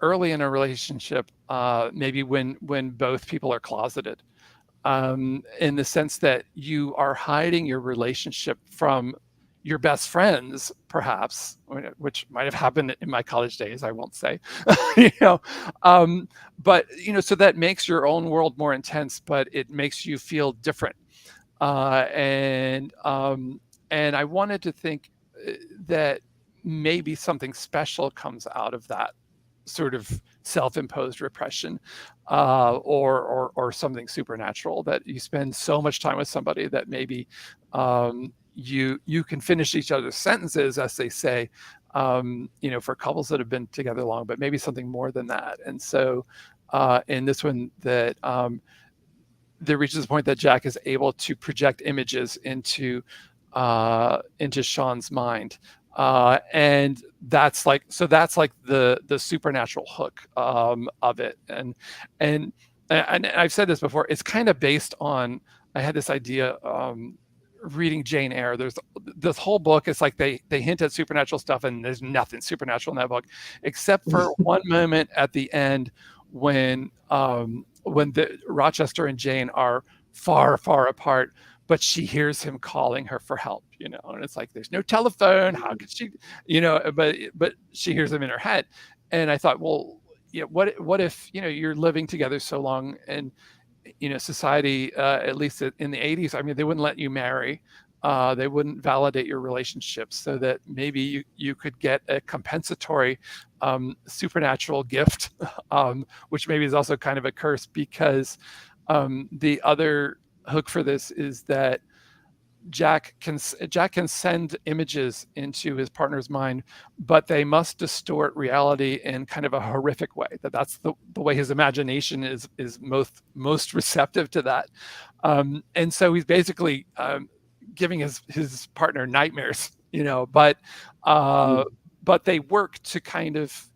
early in a relationship, maybe when both people are closeted, in the sense that you are hiding your relationship from your best friends, perhaps, which might have happened in my college days. I won't say, you know, but so that makes your own world more intense, but it makes you feel different, and I wanted to think that maybe something special comes out of that sort of self-imposed repression, or something supernatural, that you spend so much time with somebody that maybe you can finish each other's sentences, as they say, for couples that have been together long, but maybe something more than that. And so in this one, that there reaches a point that Jack is able to project images into Sean's mind, and that's like the supernatural hook of it. And I've said this before. It's kind of based on, I had this idea reading Jane Eyre. There's this whole book. It's like they hint at supernatural stuff, and there's nothing supernatural in that book, except for one moment at the end when the Rochester and Jane are far apart, but she hears him calling her for help, and it's like, there's no telephone. How could she, but she hears him in her head. And I thought, well, what if, you're living together so long, and, society, at least in the 80s, I mean, they wouldn't let you marry. They wouldn't validate your relationships, so that maybe you could get a compensatory supernatural gift, which maybe is also kind of a curse, because the other hook for this is that Jack can send images into his partner's mind, but they must distort reality in kind of a horrific way. That's the way his imagination is most receptive to that. And so he's basically giving his partner nightmares, but they work to kind of,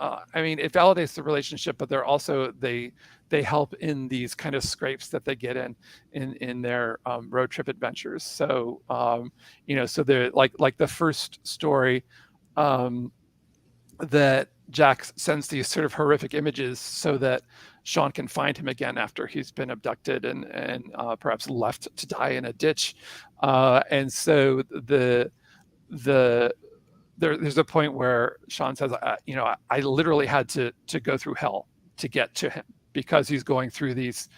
I mean, it validates the relationship, but they're also, they help in these kind of scrapes that they get in their road trip adventures. So so they're like the first story, that Jack sends these sort of horrific images so that Sean can find him again after he's been abducted and perhaps left to die in a ditch. And so there's a point where Sean says, I literally had to go through hell to get to him, because he's going through these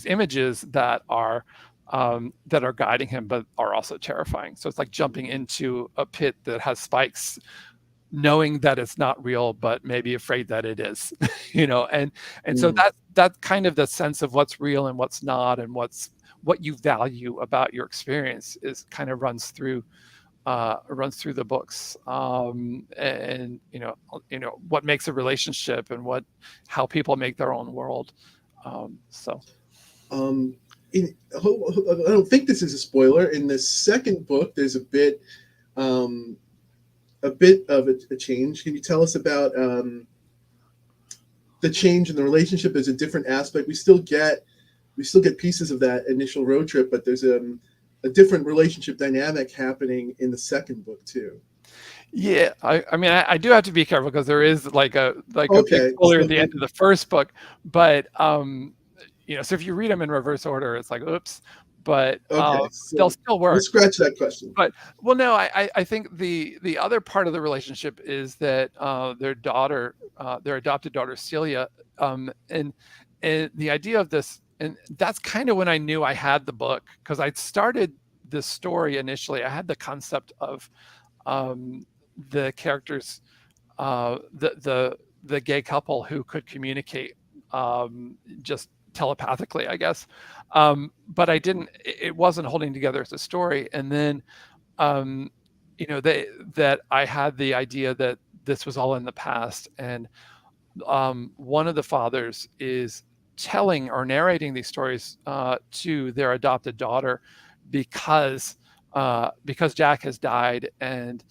images that are guiding him, but are also terrifying. So it's like jumping into a pit that has spikes, knowing that it's not real, but maybe afraid that it is, and so that's kind of the sense of what's real and what's not, and what you value about your experience is kind of runs through the books, and what makes a relationship, and how people make their own world. I don't think this is a spoiler. In the second book, there's a bit of a change. Can you tell us about the change in the relationship? There's a different aspect. We still get pieces of that initial road trip, but there's a different relationship dynamic happening in the second book too. Yeah, I mean, I do have to be careful, because there is like a big spoiler at the end of the first book, but so if you read them in reverse order, it's like, oops. But so they'll still work. Let's scratch that question. But no, I think the other part of the relationship is that their adopted daughter Celia, and the idea of this, and that's kind of when I knew I had the book, because I'd started this story initially. I had the concept of the characters, the gay couple who could communicate just telepathically, I guess. But it wasn't holding together as a story. And then, that I had the idea that this was all in the past. And one of the fathers is telling or narrating these stories to their adopted daughter because Jack has died, and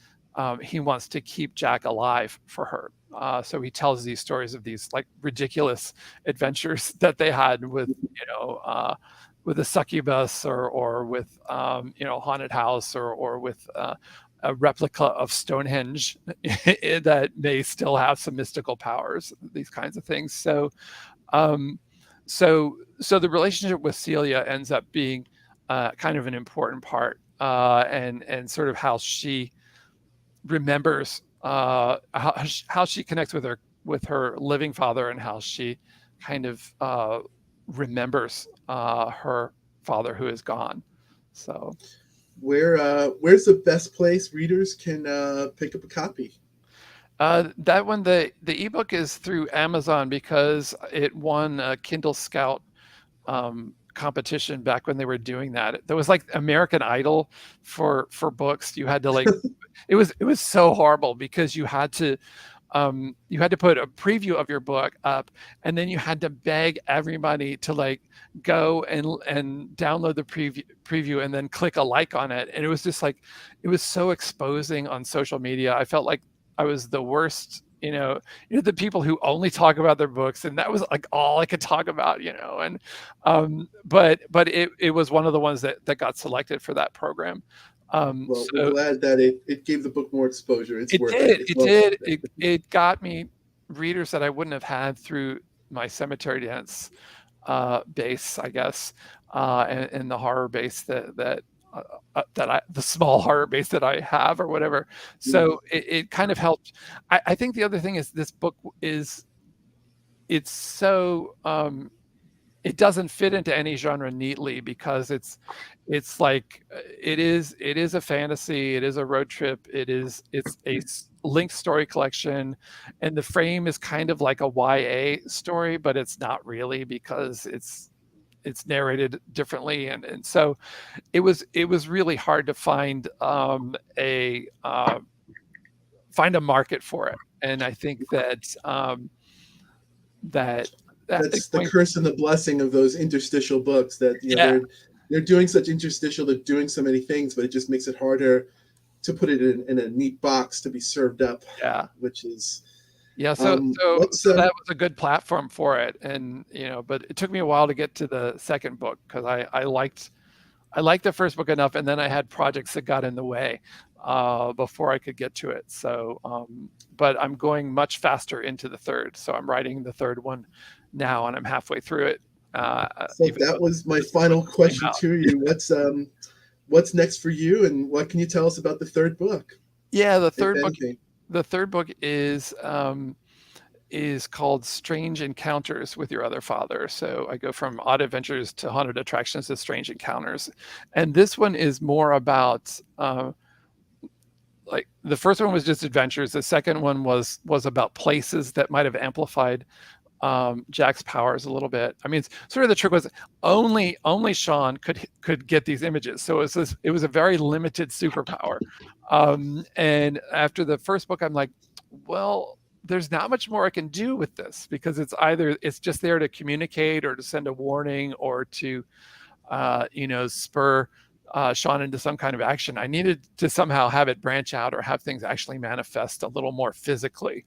he wants to keep Jack alive for her. So he tells these stories of these like ridiculous adventures that they had with with a succubus, or with haunted house, or with a replica of Stonehenge that may still have some mystical powers, these kinds of things. So, so the relationship with Celia ends up being kind of an important part, and sort of how she remembers, how she connects with her living father, and how she kind of remembers her father who is gone. So. Where's the best place readers can pick up a copy? That one, the ebook is through Amazon because it won a Kindle Scout competition back when they were doing that. There was like American Idol for books. You had to like, it was so horrible because you had to put a preview of your book up, and then you had to beg everybody to like go and download the preview and then click a like on it. And it was just like, it was so exposing on social media. I felt like I was the worst, the people who only talk about their books, and that was like all I could talk about, and but it was one of the ones that got selected for that program. Well, we're glad that it gave the book more exposure. It did. It got me readers that I wouldn't have had through my cemetery dance base, I guess, and the horror base that the small horror base that I have, or whatever. So it kind of helped. I think the other thing is this book it's so it doesn't fit into any genre neatly, because it's like it is a fantasy, it is a road trip, it's a linked story collection, and the frame is kind of like a YA story, but it's not really, because it's narrated differently, and so it was really hard to find a market for it. And I think that that's the curse and the blessing of those interstitial books, that they're doing such interstitial, they're doing so many things, but it just makes it harder to put it in a neat box to be served up. Which is so that was a good platform for it. And but it took me a while to get to the second book, because I liked the first book enough, and then I had projects that got in the way before I could get to it. So but I'm going much faster into the third, so I'm writing the third one now, and I'm halfway through it. So that was my final question to you. What's next for you, and what can you tell us about the third book? The third book is called Strange Encounters with Your Other Father. So I go from odd adventures to haunted attractions to strange encounters, and this one is more about like the first one was just adventures. The second one was about places that might have amplified Jack's powers a little bit. I mean, sort of the trick was only Sean could get these images, so it was a very limited superpower. And after the first book, I'm like, well, there's not much more I can do with this, because it's just there to communicate, or to send a warning, or to spur Sean into some kind of action. I needed to somehow have it branch out, or have things actually manifest a little more physically.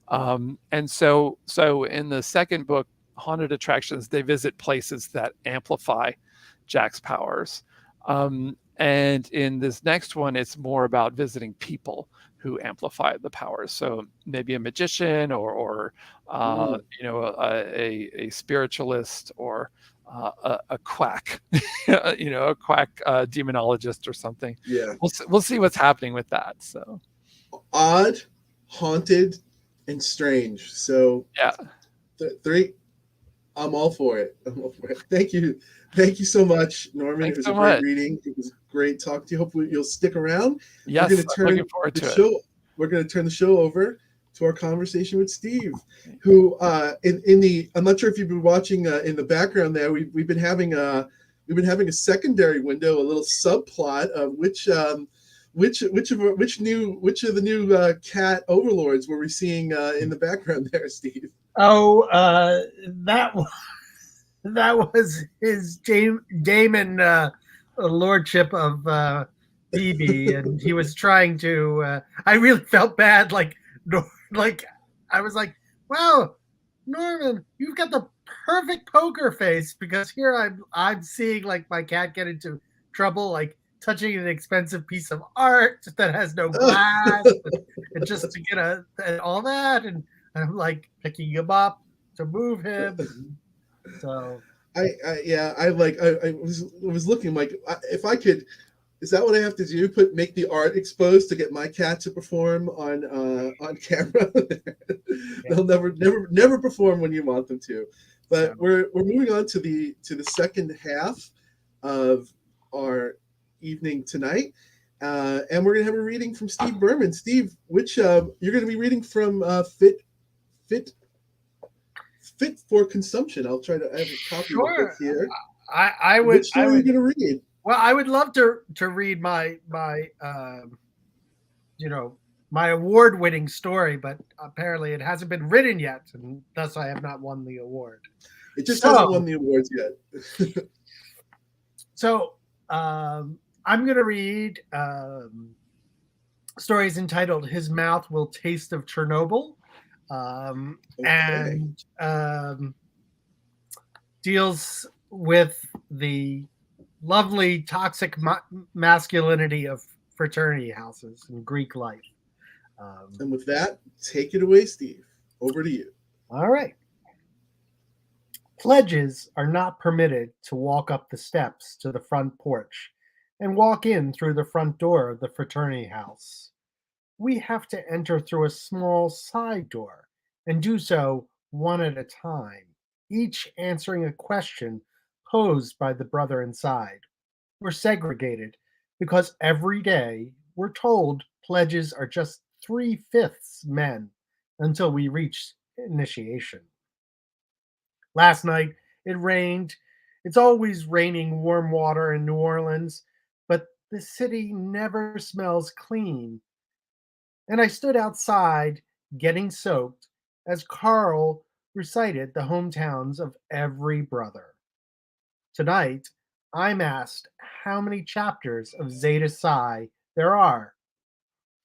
And so in the second book, Haunted Attractions, they visit places that amplify Jack's powers. And in this next one, it's more about visiting people who amplify the powers. So maybe a magician, or a spiritualist, or a quack, a quack demonologist or something. We'll see what's happening with that. So odd, haunted, and strange. So three. I'm all for it. Thank you so much, Norman. It was a great reading. It was great talking to you. Hopefully you'll stick around. Yes, I'm looking forward to it. We're going to turn the show over to our conversation with Steve, who in the I'm not sure if you've been watching in the background there. We've been having a secondary window, a little subplot of which of the new cat overlords were we seeing in the background there, Steve? Oh, that was his Damon lordship of BB, and he was trying to. I really felt bad, like I was like, "Wow, Norman, you've got the perfect poker face," because here I'm seeing like my cat get into trouble, like touching an expensive piece of art that has no glass, and just to get and all that, and I'm like picking him up to move him. So I was looking like if I could. Is that what I have to do? Make the art exposed to get my cat to perform on camera? They'll never perform when you want them to. But we're moving on to the second half of our evening tonight, and we're gonna have a reading from Steve Berman. Steve, which you're gonna be reading from Fit for Consumption. I'll try to I have a copy of the book here. I would. Which story are you going to read? Well, I would love to read my my award-winning story, but apparently it hasn't been written yet, and thus I have not won the award. It just hasn't won the awards yet. So I'm going to read stories entitled "His Mouth Will Taste of Chernobyl." And deals with the lovely toxic masculinity of fraternity houses and Greek life. And with that, take it away, Steve. Over to you. All right. Pledges are not permitted to walk up the steps to the front porch and walk in through the front door of the fraternity house. We have to enter through a small side door and do so one at a time, each answering a question posed by the brother inside. We're segregated because every day we're told pledges are just 3/5 men until we reach initiation. Last night it rained. It's always raining warm water in New Orleans, but the city never smells clean. And I stood outside getting soaked as Carl recited the hometowns of every brother. Tonight, I'm asked how many chapters of Zeta Psi there are.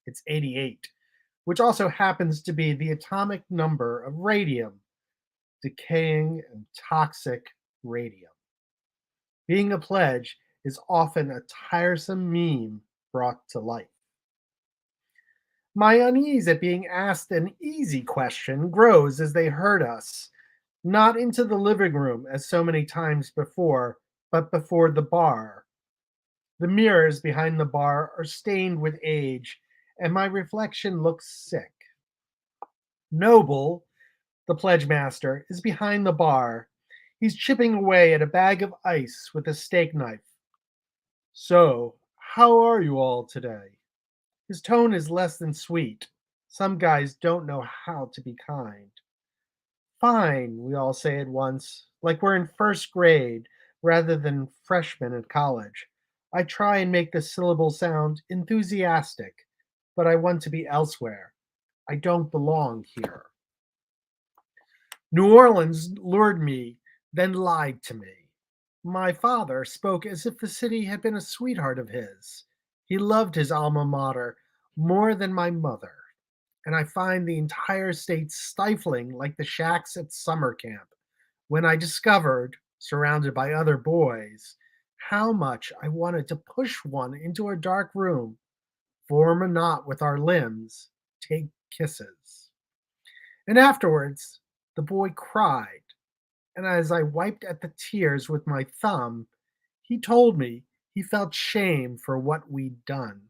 It's 88, which also happens to be the atomic number of radium, decaying and toxic radium. Being a pledge is often a tiresome meme brought to life. My unease at being asked an easy question grows as they herd us, not into the living room as so many times before, but before the bar. The mirrors behind the bar are stained with age, and my reflection looks sick. Noble, the pledge master, is behind the bar. He's chipping away at a bag of ice with a steak knife. So, how are you all today? His tone is less than sweet. Some guys don't know how to be kind. Fine, we all say at once, like we're in first grade rather than freshmen at college. I try and make the syllable sound enthusiastic, but I want to be elsewhere. I don't belong here. New Orleans lured me, then lied to me. My father spoke as if the city had been a sweetheart of his. He loved his alma mater more than my mother, and I find the entire state stifling like the shacks at summer camp when I discovered, surrounded by other boys, how much I wanted to push one into a dark room, form a knot with our limbs, take kisses. And afterwards, the boy cried, and as I wiped at the tears with my thumb, he told me he felt shame for what we'd done.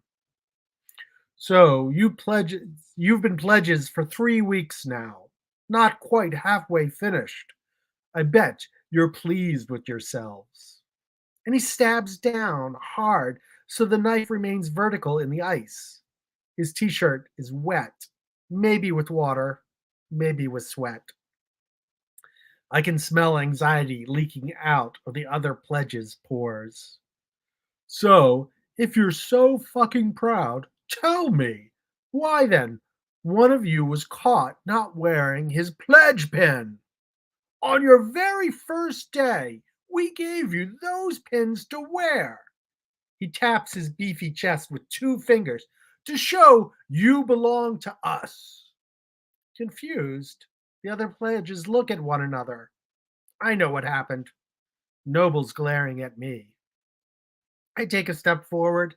So you've been pledges for 3 weeks now, not quite halfway finished. I bet you're pleased with yourselves. And he stabs down hard so the knife remains vertical in the ice. His t-shirt is wet, maybe with water, maybe with sweat. I can smell anxiety leaking out of the other pledge's pores. So, if you're so fucking proud, tell me, why then, one of you was caught not wearing his pledge pin? On your very first day, we gave you those pins to wear. He taps his beefy chest with 2 fingers to show you belong to us. Confused, the other pledges look at one another. I know what happened. Noble's glaring at me. I take a step forward.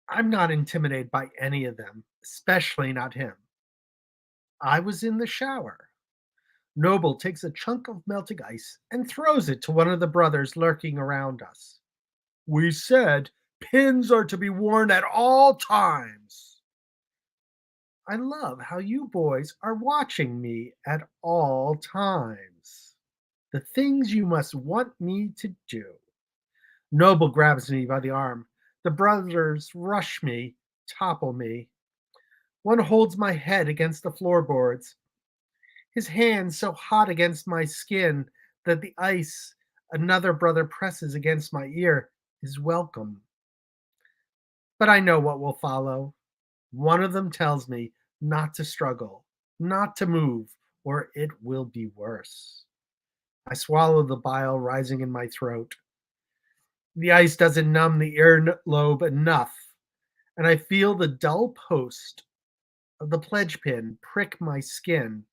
I'm not intimidated by any of them, especially not him. I was in the shower. Noble takes a chunk of melting ice and throws it to one of the brothers lurking around us. We said pins are to be worn at all times. I love how you boys are watching me at all times. The things you must want me to do. Noble grabs me by the arm. The brothers rush me, topple me. One holds my head against the floorboards, his hand so hot against my skin that the ice another brother presses against my ear is welcome. But I know what will follow. One of them tells me not to struggle, not to move, or it will be worse. I swallow the bile rising in my throat. The ice doesn't numb the earlobe enough, and I feel the dull post of the pledge pin prick my skin,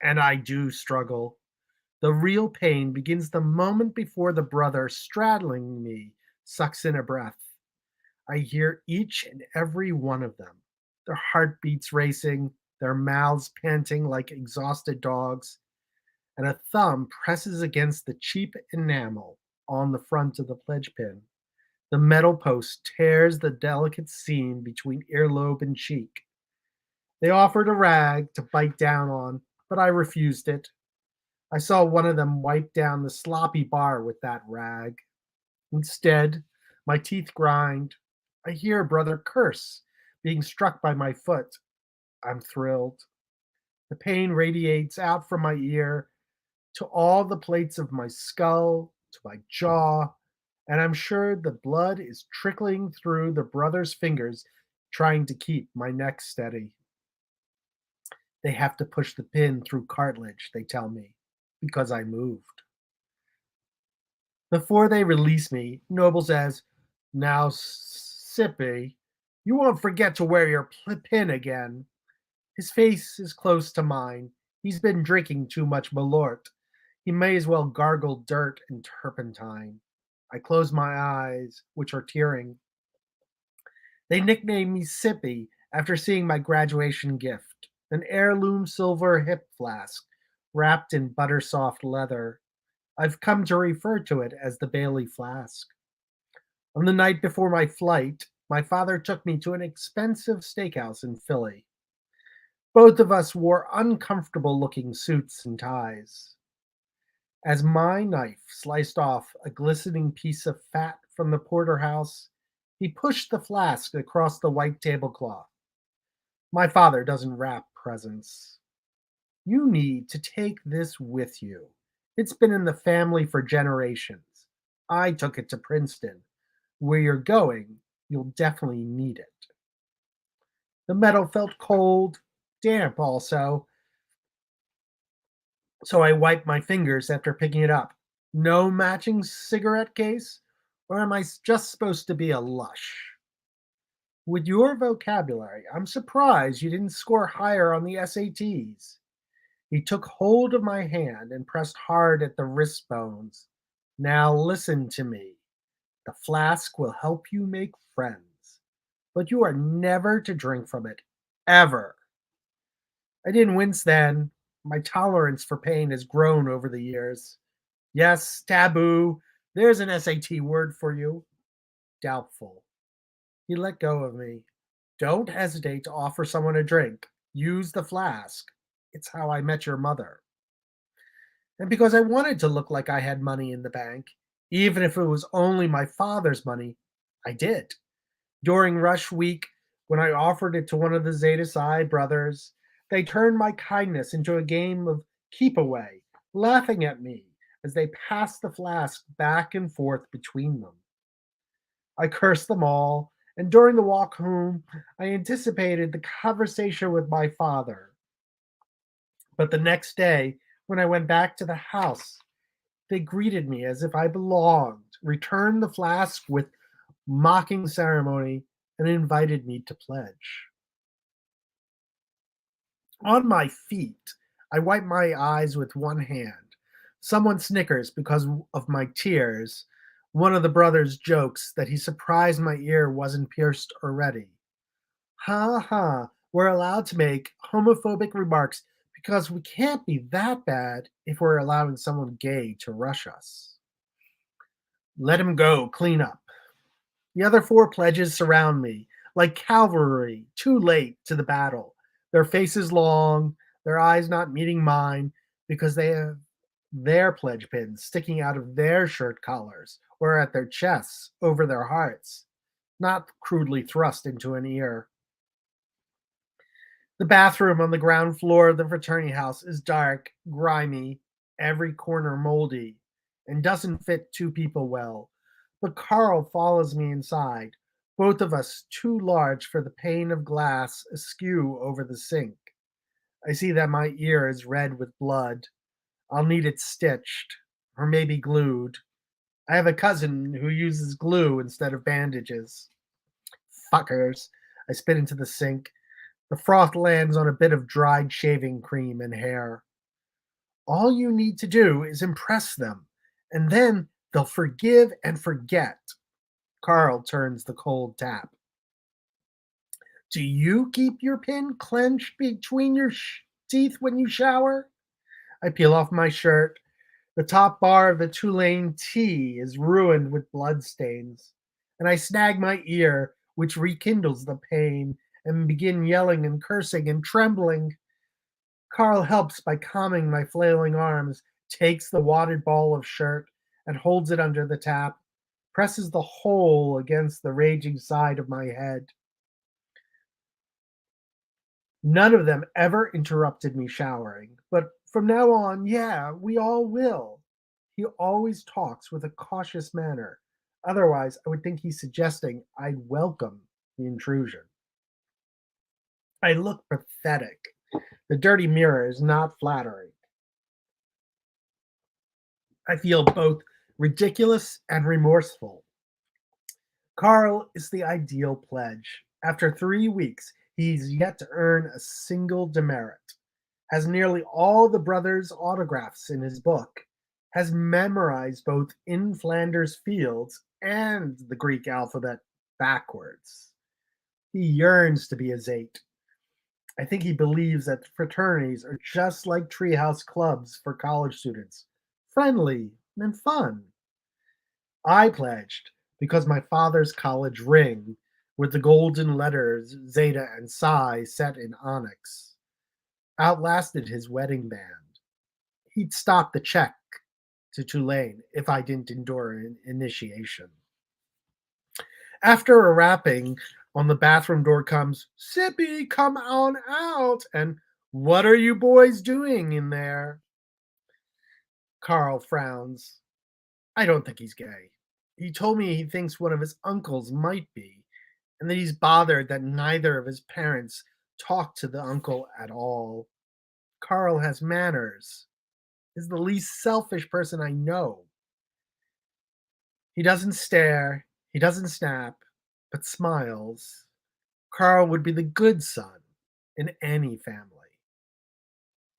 and I do struggle. The real pain begins the moment before the brother straddling me sucks in a breath. I hear each and every one of them, their heartbeats racing, their mouths panting like exhausted dogs, and a thumb presses against the cheap enamel on the front of the pledge pin. The metal post tears the delicate seam between earlobe and cheek. They offered a rag to bite down on, but I refused it. I saw one of them wipe down the sloppy bar with that rag. Instead, my teeth grind. I hear a brother curse, being struck by my foot. I'm thrilled. The pain radiates out from my ear to all the plates of my skull, to my jaw, and I'm sure the blood is trickling through the brother's fingers, trying to keep my neck steady. They have to push the pin through cartilage, they tell me, because I moved. Before they release me, Noble says, Now, Sippy, you won't forget to wear your pin again. His face is close to mine. He's been drinking too much Malort. He may as well gargle dirt and turpentine. I close my eyes, which are tearing. They nicknamed me Sippy after seeing my graduation gift, an heirloom silver hip flask wrapped in butter-soft leather. I've come to refer to it as the Bailey flask. On the night before my flight, my father took me to an expensive steakhouse in Philly. Both of us wore uncomfortable-looking suits and ties. As my knife sliced off a glistening piece of fat from the porterhouse, he pushed the flask across the white tablecloth. My father doesn't wrap presents. You need to take this with you. It's been in the family for generations. I took it to Princeton. Where you're going, you'll definitely need it. The metal felt cold, damp also, so I wiped my fingers after picking it up. No matching cigarette case? Or am I just supposed to be a lush? With your vocabulary, I'm surprised you didn't score higher on the SATs. He took hold of my hand and pressed hard at the wrist bones. Now listen to me. The flask will help you make friends, but you are never to drink from it, ever. I didn't wince then. My tolerance for pain has grown over the years. Yes, taboo. There's an SAT word for you. Doubtful. He let go of me. Don't hesitate to offer someone a drink. Use the flask. It's how I met your mother. And because I wanted to look like I had money in the bank, even if it was only my father's money, I did. During rush week, when I offered it to one of the Zeta Psi brothers, They turned my kindness into a game of keep away, laughing at me as they passed the flask back and forth between them. I cursed them all, and during the walk home, I anticipated the conversation with my father. But the next day, when I went back to the house, they greeted me as if I belonged, returned the flask with mocking ceremony, and invited me to pledge. On my feet, I wipe my eyes with one hand. Someone snickers because of my tears. One of the brothers jokes that he surprised my ear wasn't pierced already. Ha ha, we're allowed to make homophobic remarks because we can't be that bad if we're allowing someone gay to rush us. Let him go, clean up. The other four pledges surround me, like cavalry, too late to the battle. Their faces long, their eyes not meeting mine, because they have their pledge pins sticking out of their shirt collars or at their chests over their hearts, not crudely thrust into an ear. The bathroom on the ground floor of the fraternity house is dark, grimy, every corner moldy, and doesn't fit two people well. But Carl follows me inside, both of us too large for the pane of glass askew over the sink. I see that my ear is red with blood. I'll need it stitched, or maybe glued. I have a cousin who uses glue instead of bandages. Fuckers. I spit into the sink. The froth lands on a bit of dried shaving cream and hair. All you need to do is impress them, and then they'll forgive and forget. Carl turns the cold tap. Do you keep your pin clenched between your teeth when you shower? I peel off my shirt. The top bar of the Tulane T is ruined with bloodstains, and I snag my ear, which rekindles the pain, and begin yelling and cursing and trembling. Carl helps by calming my flailing arms, takes the wadded ball of shirt and holds it under the tap, presses the whole against the raging side of my head. None of them ever interrupted me showering, but from now on, yeah, we all will. He always talks with a cautious manner. Otherwise, I would think he's suggesting I'd welcome the intrusion. I look pathetic. The dirty mirror is not flattering. I feel both ridiculous and remorseful. Carl is the ideal pledge. After 3 weeks, he's yet to earn a single demerit, has nearly all the brothers' autographs in his book, has memorized both In Flanders Fields and the Greek alphabet backwards. He yearns to be a Zate. I think he believes that fraternities are just like treehouse clubs for college students, friendly and fun. I pledged because my father's college ring, with the golden letters Zeta and Psi set in onyx, outlasted his wedding band. He'd stop the check to Tulane if I didn't endure an initiation. After a rapping on the bathroom door comes, Sippy, come on out, and what are you boys doing in there? Carl frowns. I don't think he's gay. He told me he thinks one of his uncles might be, and that he's bothered that neither of his parents talked to the uncle at all. Carl has manners. Is the least selfish person I know. He doesn't stare, he doesn't snap, but smiles. Carl would be the good son in any family.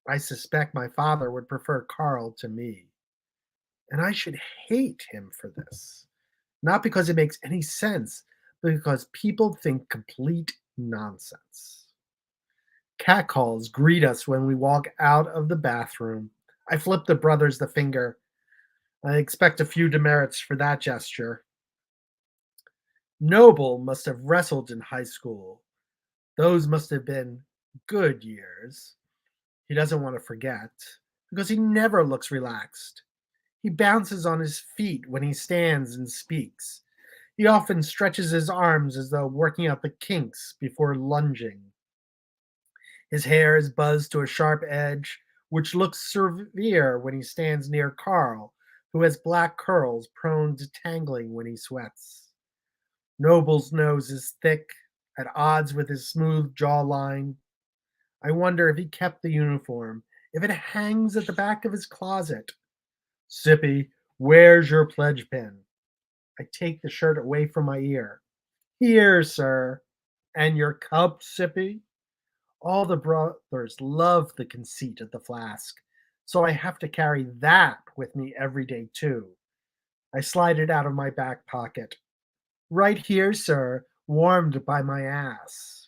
I suspect my father would prefer Carl to me. And I should hate him for this. Not because it makes any sense, but because people think complete nonsense. Catcalls greet us when we walk out of the bathroom. I flip the brothers the finger. I expect a few demerits for that gesture. Noble must have wrestled in high school. Those must have been good years. He doesn't want to forget, because he never looks relaxed. He bounces on his feet when he stands and speaks. He often stretches his arms as though working out the kinks before lunging. His hair is buzzed to a sharp edge, which looks severe when he stands near Carl, who has black curls prone to tangling when he sweats. Noble's nose is thick, at odds with his smooth jawline. I wonder if he kept the uniform, if it hangs at the back of his closet. Sippy, where's your pledge pin? I take the shirt away from my ear. Here, sir. And your cup, Sippy? All the brothers love the conceit of the flask, so I have to carry that with me every day, too. I slide it out of my back pocket. Right here, sir, warmed by my ass.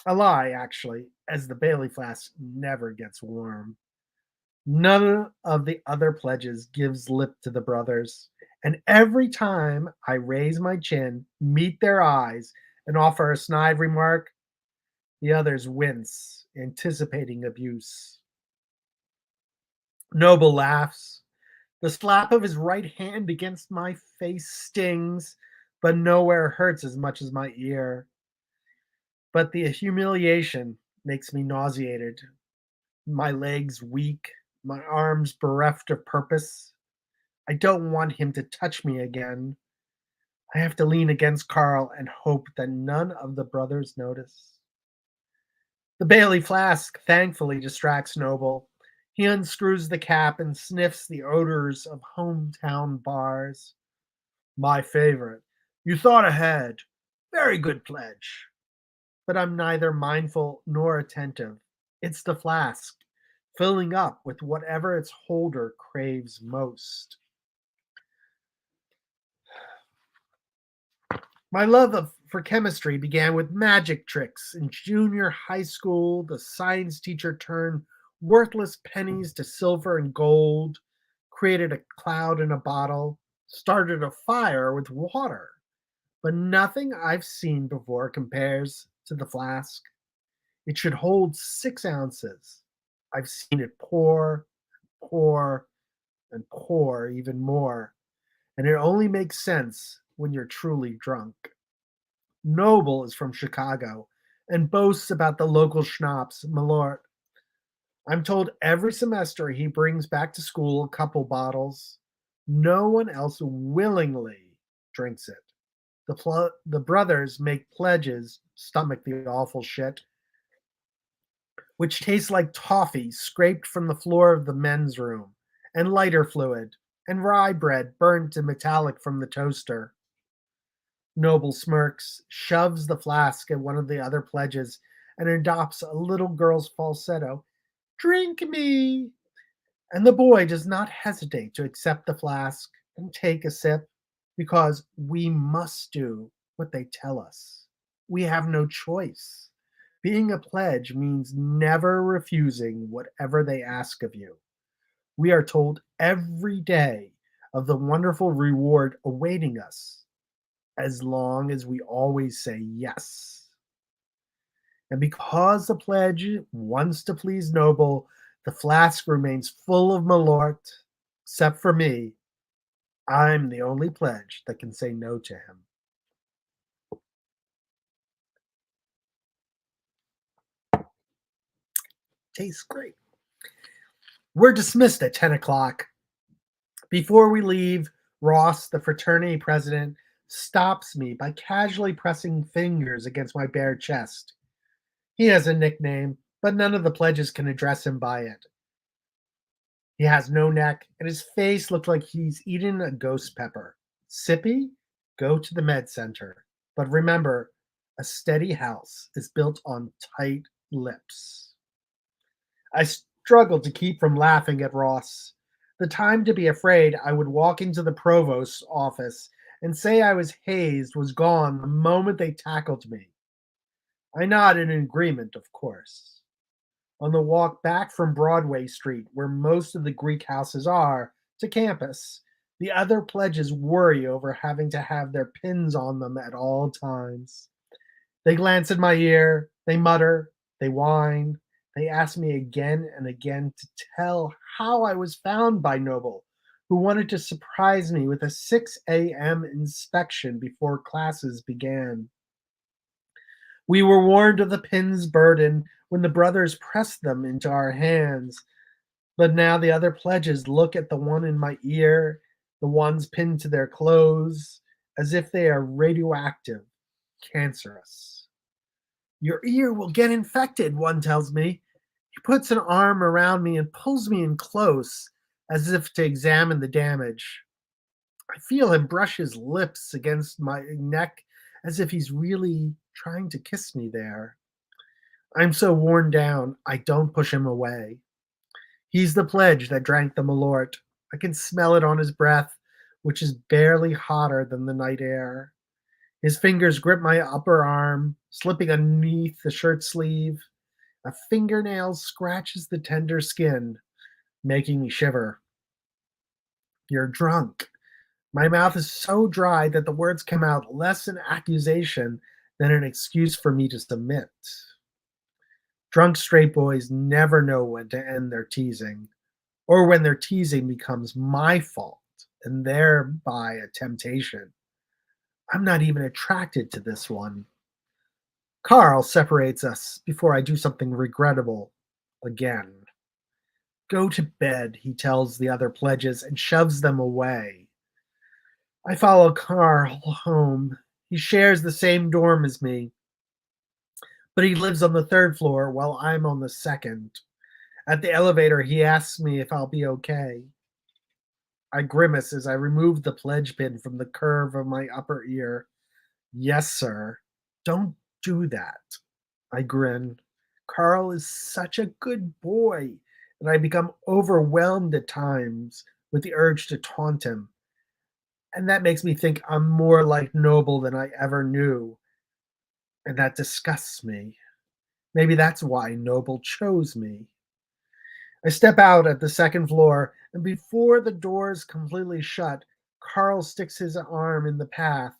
A lie, actually, as the Bailey flask never gets warm. None of the other pledges gives lip to the brothers, and every time I raise my chin, meet their eyes, and offer a snide remark, the others wince, anticipating abuse. Noble laughs. The slap of his right hand against my face stings, but nowhere hurts as much as my ear. But the humiliation makes me nauseated, my legs weak, my arms bereft of purpose. I don't want him to touch me again. I have to lean against Carl and hope that none of the brothers notice. The Bailey flask thankfully distracts Noble. He unscrews the cap and sniffs the odors of hometown bars. My favorite. You thought ahead. Very good pledge. But I'm neither mindful nor attentive. It's the flask, filling up with whatever its holder craves most. My love for chemistry began with magic tricks. In junior high school, the science teacher turned worthless pennies to silver and gold, created a cloud in a bottle, started a fire with water. But nothing I've seen before compares to the flask. It should hold 6 ounces. I've seen it pour, pour, and pour even more. And it only makes sense when you're truly drunk. Noble is from Chicago and boasts about the local schnapps, Malort. I'm told every semester he brings back to school a couple bottles. No one else willingly drinks it. The brothers make pledges, stomach the awful shit, which tastes like toffee scraped from the floor of the men's room, and lighter fluid, and rye bread burned to metallic from the toaster. Noble smirks, shoves the flask at one of the other pledges, and adopts a little girl's falsetto. Drink me! And the boy does not hesitate to accept the flask and take a sip, because we must do what they tell us. We have no choice. Being a pledge means never refusing whatever they ask of you. We are told every day of the wonderful reward awaiting us, as long as we always say yes. And because the pledge wants to please Noble, the flask remains full of Malort, except for me. I'm the only pledge that can say no to him. Tastes great. We're dismissed at 10 o'clock. Before we leave, Ross, the fraternity president, stops me by casually pressing fingers against my bare chest. He has a nickname, but none of the pledges can address him by it. He has no neck, and his face looks like he's eaten a ghost pepper. Sippy, go to the med center. But remember, a steady house is built on tight lips. I struggled to keep from laughing at Ross. The time to be afraid I would walk into the provost's office and say I was hazed was gone the moment they tackled me. I nodded in agreement, of course. On the walk back from Broadway Street, where most of the Greek houses are, to campus, the other pledges worry over having to have their pins on them at all times. They glance at my ear, they mutter, they whine, they ask me again and again to tell how I was found by Noble, who wanted to surprise me with a 6 a.m. inspection before classes began. We were warned of the pin's burden when the brothers pressed them into our hands, but now the other pledges look at the one in my ear, the ones pinned to their clothes, as if they are radioactive, cancerous. Your ear will get infected, one tells me. He puts an arm around me and pulls me in close, as if to examine the damage. I feel him brush his lips against my neck as if he's really trying to kiss me there. I'm so worn down, I don't push him away. He's the pledge that drank the malort. I can smell it on his breath, which is barely hotter than the night air. His fingers grip my upper arm, slipping underneath the shirt sleeve. A fingernail scratches the tender skin, making me shiver. You're drunk. My mouth is so dry that the words come out less an accusation than an excuse for me to submit. Drunk straight boys never know when to end their teasing, or when their teasing becomes my fault and thereby a temptation. I'm not even attracted to this one. Carl separates us before I do something regrettable again. Go to bed, he tells the other pledges and shoves them away. I follow Carl home. He shares the same dorm as me, but he lives on the third floor while I'm on the second. At the elevator, he asks me if I'll be okay. I grimace as I remove the pledge pin from the curve of my upper ear. Yes, sir. Don't do that. I grin. Carl is such a good boy, and I become overwhelmed at times with the urge to taunt him. And that makes me think I'm more like Noble than I ever knew. And that disgusts me. Maybe that's why Noble chose me. I step out at the second floor, and before the doors completely shut, Carl sticks his arm in the path.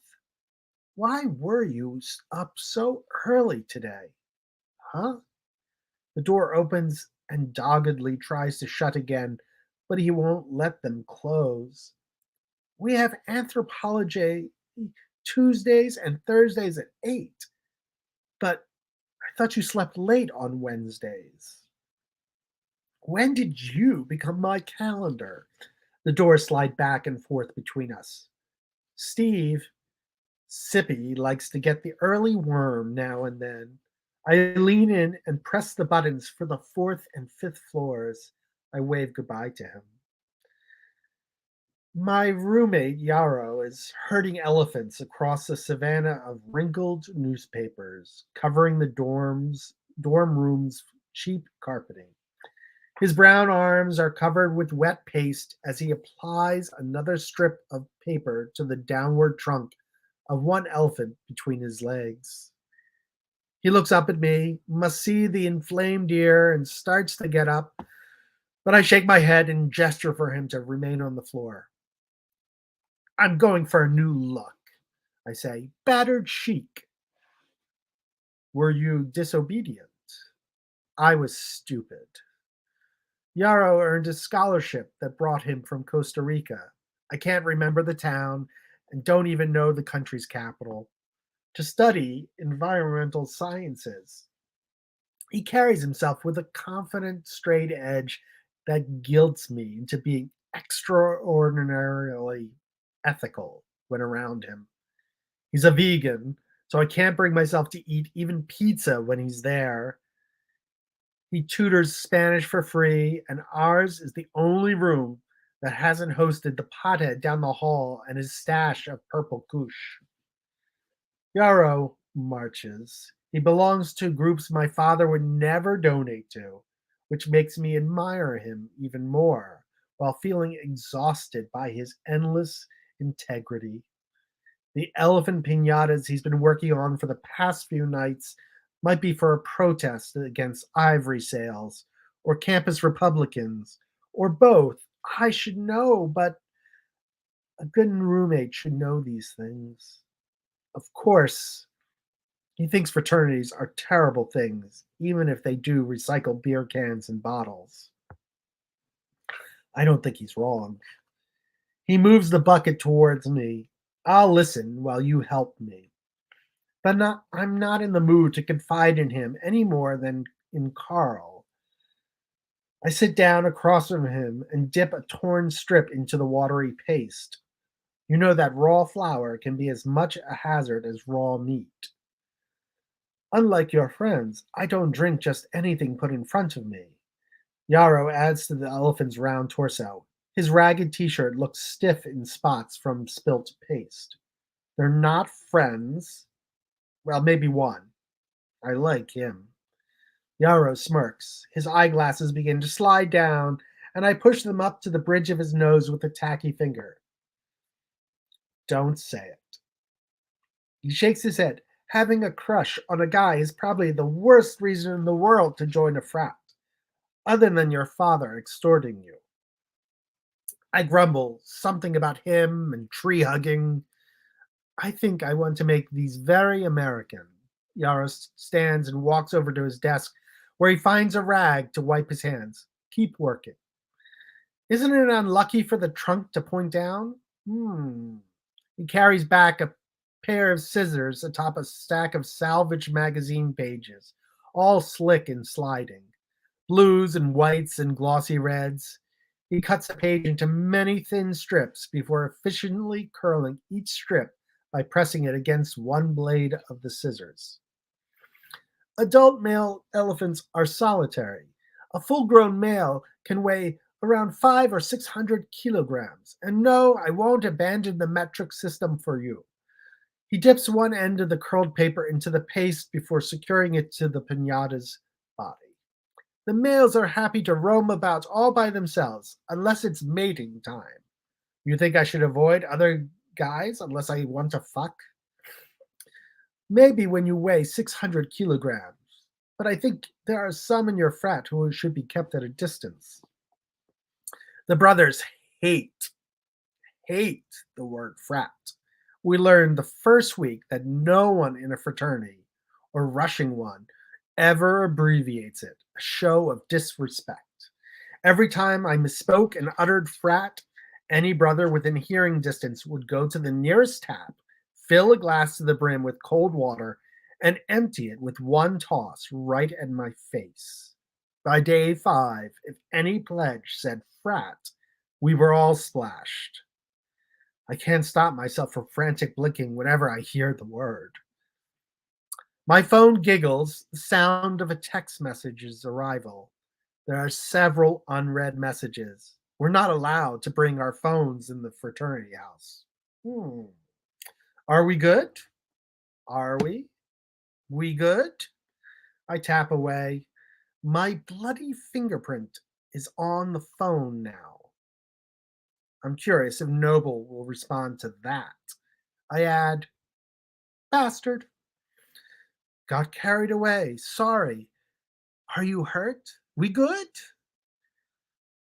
Why were you up so early today? Huh? The door opens and doggedly tries to shut again, but he won't let them close. We have anthropology Tuesdays and Thursdays at 8, but I thought you slept late on Wednesdays. When did you become my calendar? The doors slide back and forth between us. Steve, Sippy, likes to get the early worm now and then. I lean in and press the buttons for the fourth and fifth floors. I wave goodbye to him. My roommate, Yarrow, is herding elephants across a savanna of wrinkled newspapers, covering the dorm room's cheap carpeting. His brown arms are covered with wet paste as he applies another strip of paper to the downward trunk of one elephant between his legs. He looks up at me, must see the inflamed ear, and starts to get up, but I shake my head and gesture for him to remain on the floor. I'm going for a new look, I say. Battered chic. Were you disobedient? I was stupid. Yarrow earned a scholarship that brought him from Costa Rica. I can't remember the town and don't even know the country's capital. To study environmental sciences. He carries himself with a confident, straight edge that guilts me into being extraordinarily ethical when around him. He's a vegan, so I can't bring myself to eat even pizza when he's there. He tutors Spanish for free, and ours is the only room that hasn't hosted the pothead down the hall and his stash of purple kush. Yarrow marches. He belongs to groups my father would never donate to, which makes me admire him even more, while feeling exhausted by his endless integrity. The elephant piñatas he's been working on for the past few nights might be for a protest against ivory sales, or campus Republicans, or both. I should know, but a good roommate should know these things. Of course, he thinks fraternities are terrible things, even if they do recycle beer cans and bottles. I don't think he's wrong. He moves the bucket towards me. I'll listen while you help me. but I'm not in the mood to confide in him any more than in Carl. I sit down across from him and dip a torn strip into the watery paste. You know that raw flour can be as much a hazard as raw meat. Unlike your friends, I don't drink just anything put in front of me. Yarrow adds to the elephant's round torso. His ragged t-shirt looks stiff in spots from spilt paste. They're not friends. Well, maybe one. I like him. Yarrow smirks. His eyeglasses begin to slide down, and I push them up to the bridge of his nose with a tacky finger. Don't say it. He shakes his head. Having a crush on a guy is probably the worst reason in the world to join a frat, other than your father extorting you. I grumble something about him and tree hugging. I think I want to make these very American. Yarrow stands and walks over to his desk, where he finds a rag to wipe his hands. Keep working. Isn't it unlucky for the trunk to point down? He carries back a pair of scissors atop a stack of salvage magazine pages, all slick and sliding. Blues and whites and glossy reds. He cuts a page into many thin strips before efficiently curling each strip by pressing it against one blade of the scissors. Adult male elephants are solitary. A full-grown male can weigh around 500 or 600 kilograms. And no, I won't abandon the metric system for you. He dips one end of the curled paper into the paste before securing it to the piñata's body. The males are happy to roam about all by themselves, unless it's mating time. You think I should avoid other guys unless I want to fuck? Maybe when you weigh 600 kilograms, but I think there are some in your frat who should be kept at a distance. The brothers hate the word frat. We learned the first week that no one in a fraternity, or rushing one, ever abbreviates it, a show of disrespect. Every time I misspoke and uttered frat, any brother within hearing distance would go to the nearest tap, fill a glass to the brim with cold water, and empty it with one toss right at my face. By day 5, if any pledge said frat, we were all splashed. I can't stop myself from frantic blinking whenever I hear the word. My phone giggles, the sound of a text message's arrival. There are several unread messages. We're not allowed to bring our phones in the fraternity house. Are we good? Are we? We good? I tap away. My bloody fingerprint is on the phone now. I'm curious if Noble will respond to that. I add, bastard. Got carried away. Sorry. Are you hurt? We good?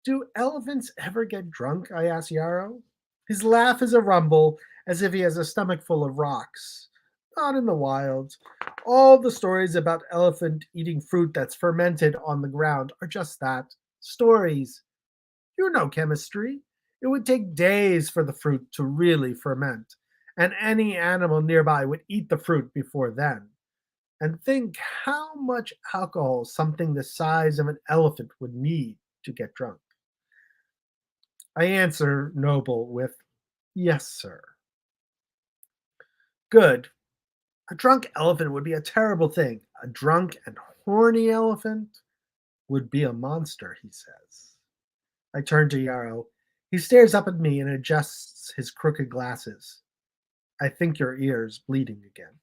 Do elephants ever get drunk? I ask Yarrow. His laugh is a rumble, as if he has a stomach full of rocks. Not in the wild. All the stories about elephant eating fruit that's fermented on the ground are just that. Stories. You know chemistry. It would take days for the fruit to really ferment, and any animal nearby would eat the fruit before then. And think how much alcohol something the size of an elephant would need to get drunk. I answer Noble with, yes, sir. Good. A drunk elephant would be a terrible thing. A drunk and horny elephant would be a monster, he says. I turn to Yarrow. He stares up at me and adjusts his crooked glasses. I think your ear's bleeding again.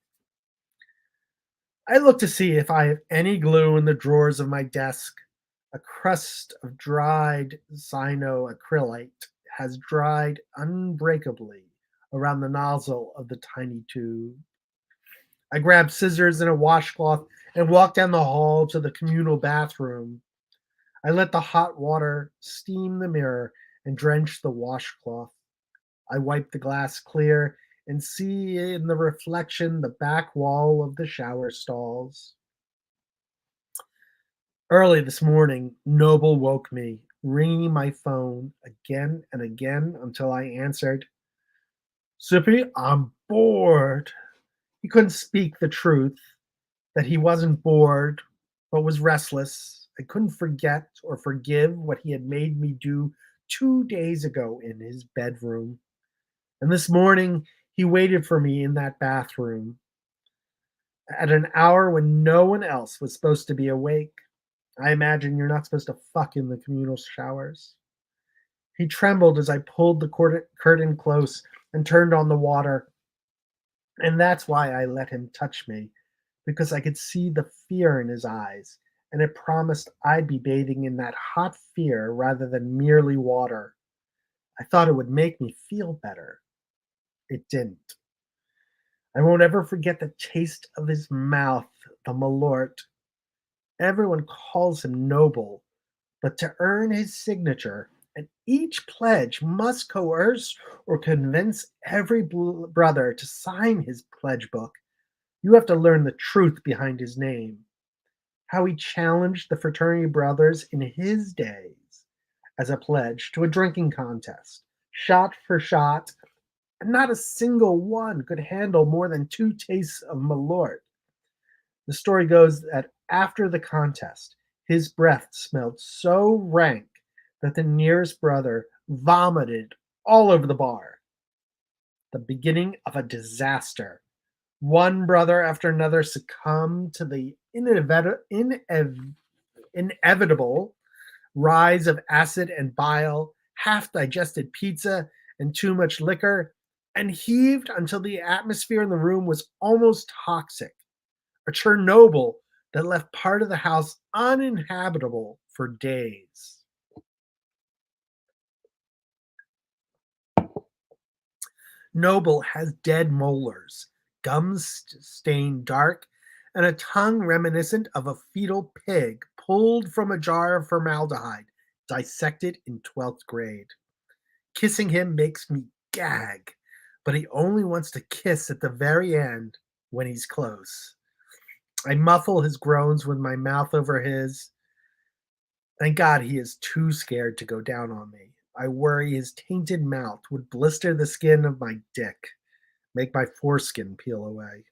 I look to see if I have any glue in the drawers of my desk. A crust of dried cyanoacrylate has dried unbreakably around the nozzle of the tiny tube. I grab scissors and a washcloth and walk down the hall to the communal bathroom. I let the hot water steam the mirror and drench the washcloth. I wipe the glass clear and see in the reflection the back wall of the shower stalls. Early this morning, Noble woke me, ringing my phone again and again until I answered, Sippy, I'm bored. He couldn't speak the truth, that he wasn't bored, but was restless. I couldn't forget or forgive what he had made me do 2 days ago in his bedroom. And this morning, he waited for me in that bathroom at an hour when no one else was supposed to be awake. I imagine you're not supposed to fuck in the communal showers. He trembled as I pulled the curtain close and turned on the water. And that's why I let him touch me, because I could see the fear in his eyes, and it promised I'd be bathing in that hot fear rather than merely water. I thought it would make me feel better. It didn't. I won't ever forget the taste of his mouth, the malort. Everyone calls him noble, but to earn his signature, and each pledge must coerce or convince every brother to sign his pledge book, you have to learn the truth behind his name. How he challenged the fraternity brothers in his days as a pledge to a drinking contest, shot for shot, and not a single one could handle more than 2 tastes of malort. The story goes that after the contest, his breath smelled so rank that the nearest brother vomited all over the bar. The beginning of a disaster. One brother after another succumbed to the inevitable rise of acid and bile, half digested pizza, and too much liquor, and heaved until the atmosphere in the room was almost toxic. A Chernobyl that left part of the house uninhabitable for days. Noble has dead molars, gums stained dark, and a tongue reminiscent of a fetal pig pulled from a jar of formaldehyde, dissected in 12th grade. Kissing him makes me gag, but he only wants to kiss at the very end when he's close. I muffle his groans with my mouth over his. Thank God he is too scared to go down on me. I worry his tainted mouth would blister the skin of my dick, make my foreskin peel away.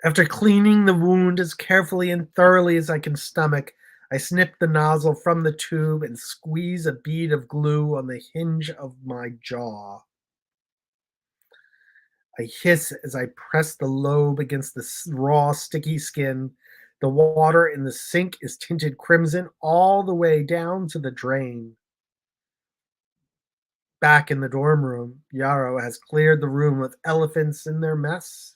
After cleaning the wound as carefully and thoroughly as I can stomach, I snip the nozzle from the tube and squeeze a bead of glue on the hinge of my jaw. I hiss as I press the lobe against the raw, sticky skin. The water in the sink is tinted crimson all the way down to the drain. Back in the dorm room, Yarrow has cleared the room of elephants in their mess.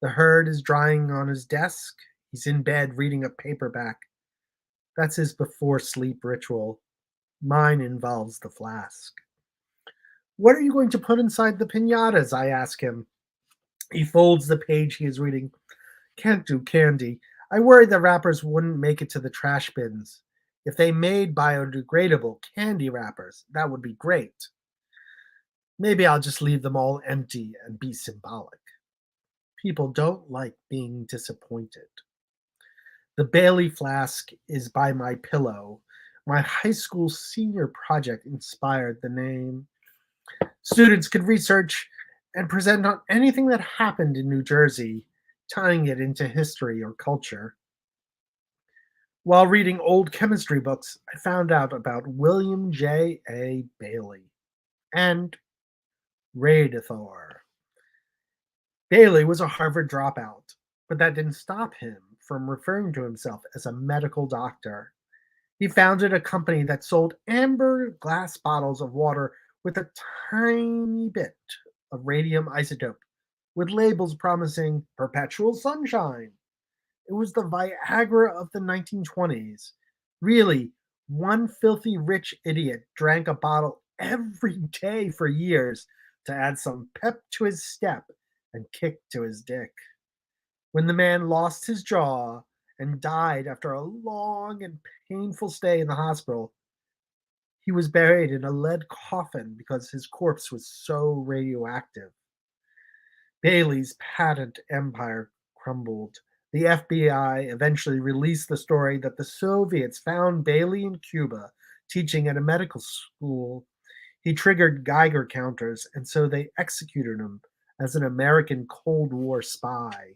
The herd is drying on his desk. He's in bed reading a paperback. That's his before sleep ritual. Mine involves the flask. What are you going to put inside the pinatas? I ask him. He folds the page he is reading. Can't do candy. I worried the wrappers wouldn't make it to the trash bins. If they made biodegradable candy wrappers, that would be great. Maybe I'll just leave them all empty and be symbolic. People don't like being disappointed. The Bailey flask is by my pillow. My high school senior project inspired the name. Students could research and present on anything that happened in New Jersey, tying it into history or culture. While reading old chemistry books, I found out about William J. A. Bailey and Radithor. Bailey was a Harvard dropout, but that didn't stop him from referring to himself as a medical doctor. He founded a company that sold amber glass bottles of water with a tiny bit of radium isotope, with labels promising perpetual sunshine. It was the Viagra of the 1920s. Really, one filthy rich idiot drank a bottle every day for years to add some pep to his step and kick to his dick. When the man lost his jaw and died after a long and painful stay in the hospital, he was buried in a lead coffin because his corpse was so radioactive. Bailey's patent empire crumbled. The FBI eventually released the story that the Soviets found Bailey in Cuba teaching at a medical school. He triggered Geiger counters, and so they executed him as an American Cold War spy.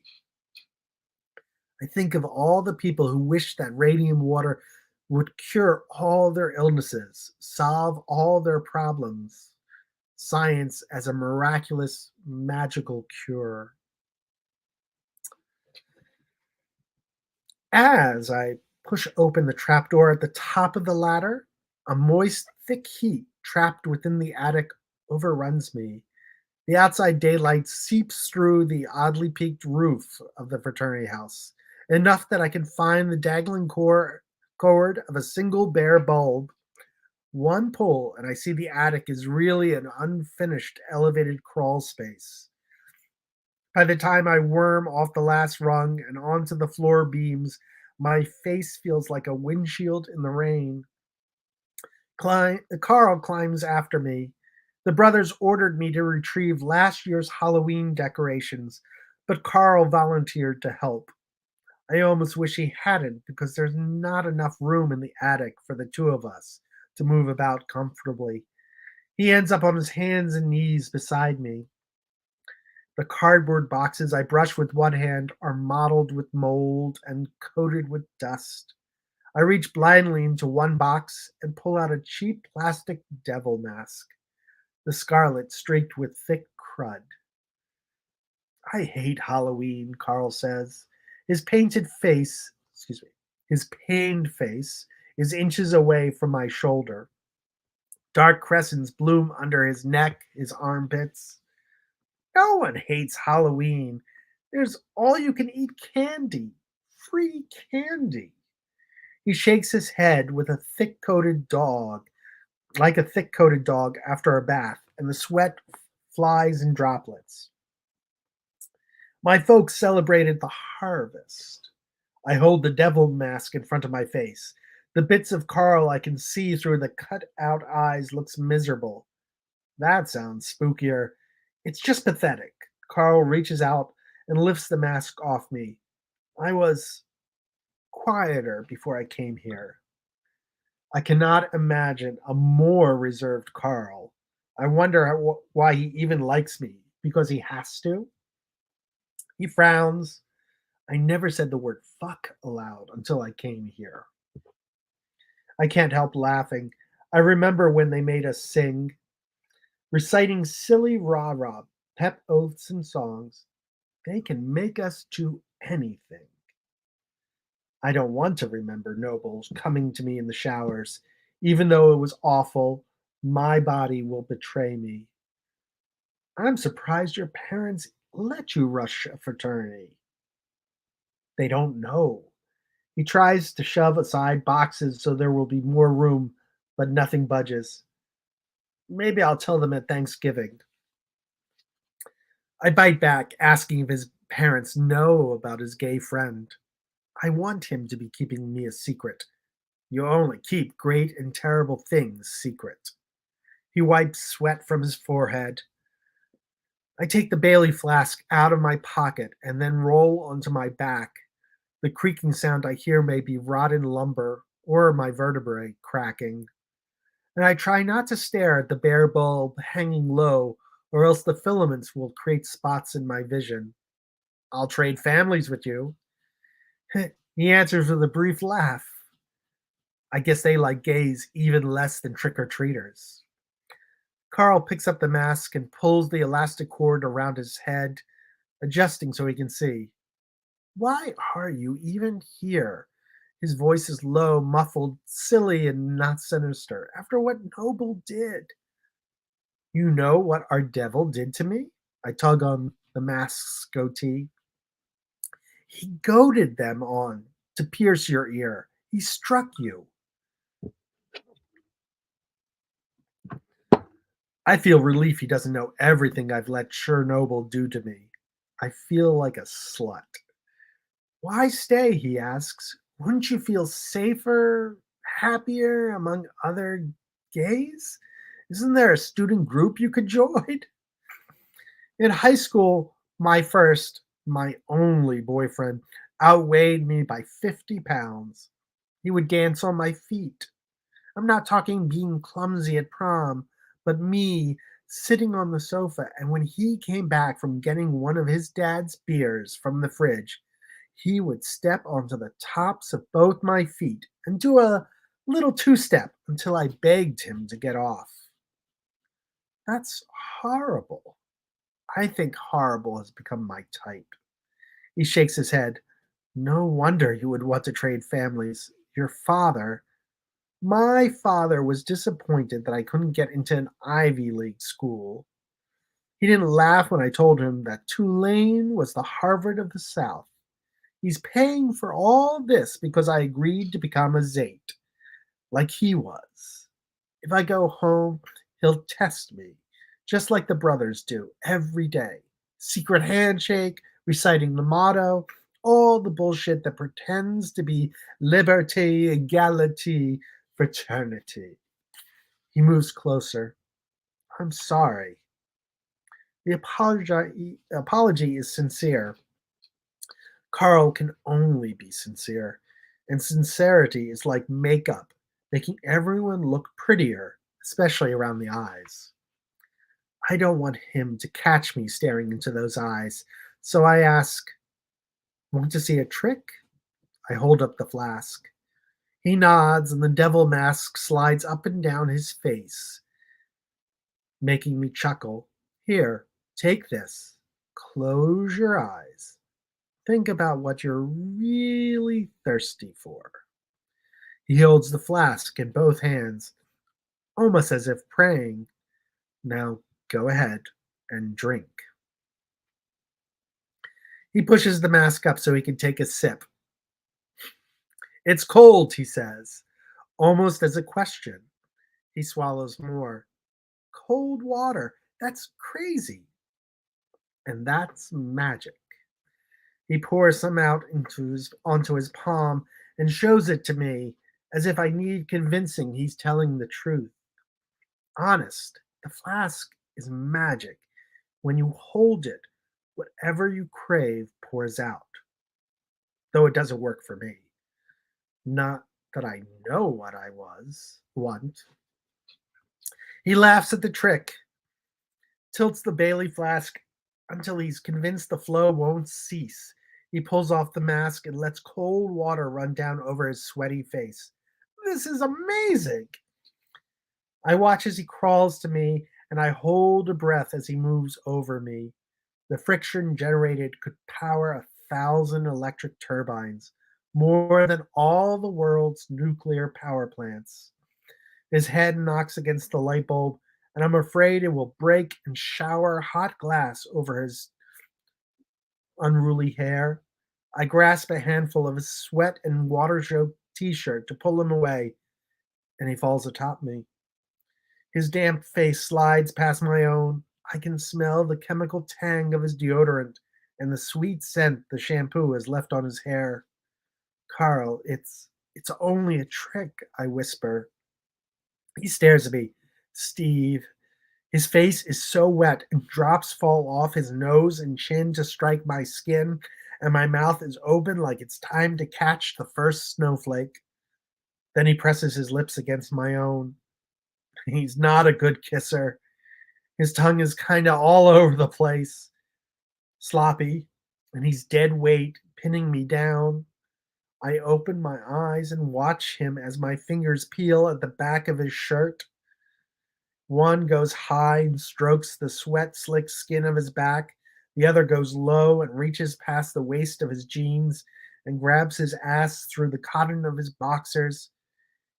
I think of all the people who wish that radium water would cure all their illnesses, solve all their problems. Science as a miraculous, magical cure. As I push open the trapdoor at the top of the ladder, a moist, thick heat trapped within the attic overruns me. The outside daylight seeps through the oddly peaked roof of the fraternity house, enough that I can find the dangling cord of a single bare bulb. One pull, and I see the attic is really an unfinished elevated crawl space. By the time I worm off the last rung and onto the floor beams, my face feels like a windshield in the rain. Carl climbs after me. The brothers ordered me to retrieve last year's Halloween decorations, but Carl volunteered to help. I almost wish he hadn't, because there's not enough room in the attic for the two of us to move about comfortably. He ends up on his hands and knees beside me. The cardboard boxes I brush with one hand are mottled with mold and coated with dust. I reach blindly into one box and pull out a cheap plastic devil mask, the scarlet streaked with thick crud. I hate Halloween, Carl says. His painted face, his pained face is inches away from my shoulder. Dark crescents bloom under his neck, his armpits. No one hates Halloween. There's all you can eat candy, free candy. He shakes his head with a thick coated dog, like a thick coated dog after a bath, and the sweat flies in droplets. My folks celebrated the harvest. I hold the devil mask in front of my face. The bits of Carl I can see through the cut out eyes looks miserable. That sounds spookier. It's just pathetic. Carl reaches out and lifts the mask off me. I was quieter before I came here. I cannot imagine a more reserved Carl. I wonder why he even likes me. Because he has to? He frowns. I never said the word fuck aloud until I came here. I can't help laughing. I remember when they made us sing, reciting silly rah-rah, pep oaths and songs. They can make us do anything. I don't want to remember Nobles coming to me in the showers. Even though it was awful, my body will betray me. I'm surprised your parents let you rush a fraternity. They don't know. He tries to shove aside boxes so there will be more room, but nothing budges. Maybe I'll tell them at Thanksgiving. I bite back, asking if his parents know about his gay friend. I want him to be keeping me a secret. You only keep great and terrible things secret. He wipes sweat from his forehead. I take the Bailey flask out of my pocket and then roll onto my back. The creaking sound I hear may be rotten lumber or my vertebrae cracking. And I try not to stare at the bare bulb hanging low, or else the filaments will create spots in my vision. I'll trade families with you. He answers with a brief laugh. I guess they like gays even less than trick-or-treaters. Carl picks up the mask and pulls the elastic cord around his head, adjusting so he can see. Why are you even here? His voice is low, muffled, silly, and not sinister. After what Noble did. You know what our devil did to me? I tug on the mask's goatee. He goaded them on to pierce your ear. He struck you. I feel relief he doesn't know everything I've let Chernobyl do to me. I feel like a slut. Why stay, he asks. Wouldn't you feel safer, happier among other gays? Isn't there a student group you could join? In high school, my only boyfriend outweighed me by 50 pounds. He would dance on my feet. I'm not talking being clumsy at prom, but me sitting on the sofa, and when he came back from getting one of his dad's beers from the fridge, he would step onto the tops of both my feet and do a little two-step until I begged him to get off. That's horrible. I think horrible has become my type. He shakes his head. No wonder you would want to trade families. Your father, my father, was disappointed that I couldn't get into an Ivy League school. He didn't laugh when I told him that Tulane was the Harvard of the South. He's paying for all this because I agreed to become a Zate, like he was. If I go home, he'll test me, just like the brothers do every day. Secret handshake, reciting the motto, all the bullshit that pretends to be liberté, égalité, fraternity. He moves closer. I'm sorry. The apology is sincere. Carl can only be sincere, and sincerity is like makeup, making everyone look prettier, especially around the eyes. I don't want him to catch me staring into those eyes, so I ask, want to see a trick? I hold up the flask. He nods, and the devil mask slides up and down his face, making me chuckle. Here, take this. Close your eyes. Think about what you're really thirsty for. He holds the flask in both hands, almost as if praying. Now go ahead and drink. He pushes the mask up so he can take a sip. It's cold, he says, almost as a question. He swallows more. Cold water. That's crazy. And that's magic. He pours some out onto his palm and shows it to me as if I need convincing he's telling the truth. Honest, the flask is magic. When you hold it, whatever you crave pours out. Though it doesn't work for me. Not that I know what I want. He laughs at the trick, tilts the Bailey flask until he's convinced the flow won't cease. He pulls off the mask and lets cold water run down over his sweaty face. This is amazing! I watch as he crawls to me, and I hold a breath as he moves over me. The friction generated could power 1,000 electric turbines, more than all the world's nuclear power plants. His head knocks against the light bulb, and I'm afraid it will break and shower hot glass over his unruly hair. I grasp a handful of his sweat and water-soaked t-shirt to pull him away, and he falls atop me. His damp face slides past my own. I can smell the chemical tang of his deodorant and the sweet scent the shampoo has left on his hair. Carl, it's only a trick, I whisper. He stares at me. Steve. His face is so wet, and drops fall off his nose and chin to strike my skin, and my mouth is open like it's time to catch the first snowflake. Then he presses his lips against my own. He's not a good kisser. His tongue is kind of all over the place, sloppy, and he's dead weight, pinning me down. I open my eyes and watch him as my fingers peel at the back of his shirt. One goes high and strokes the sweat-slick skin of his back. The other goes low and reaches past the waist of his jeans and grabs his ass through the cotton of his boxers.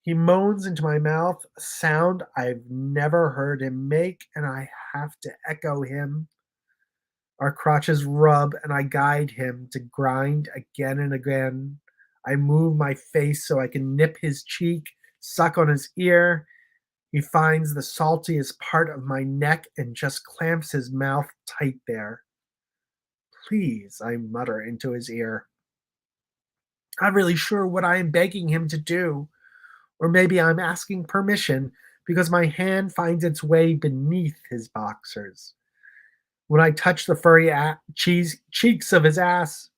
He moans into my mouth, a sound I've never heard him make, and I have to echo him. Our crotches rub, and I guide him to grind again and again. I move my face so I can nip his cheek, suck on his ear. He finds the saltiest part of my neck and just clamps his mouth tight there. Please, I mutter into his ear. Not really sure what I am begging him to do. Or maybe I'm asking permission because my hand finds its way beneath his boxers. When I touch the furry cheeks of his ass,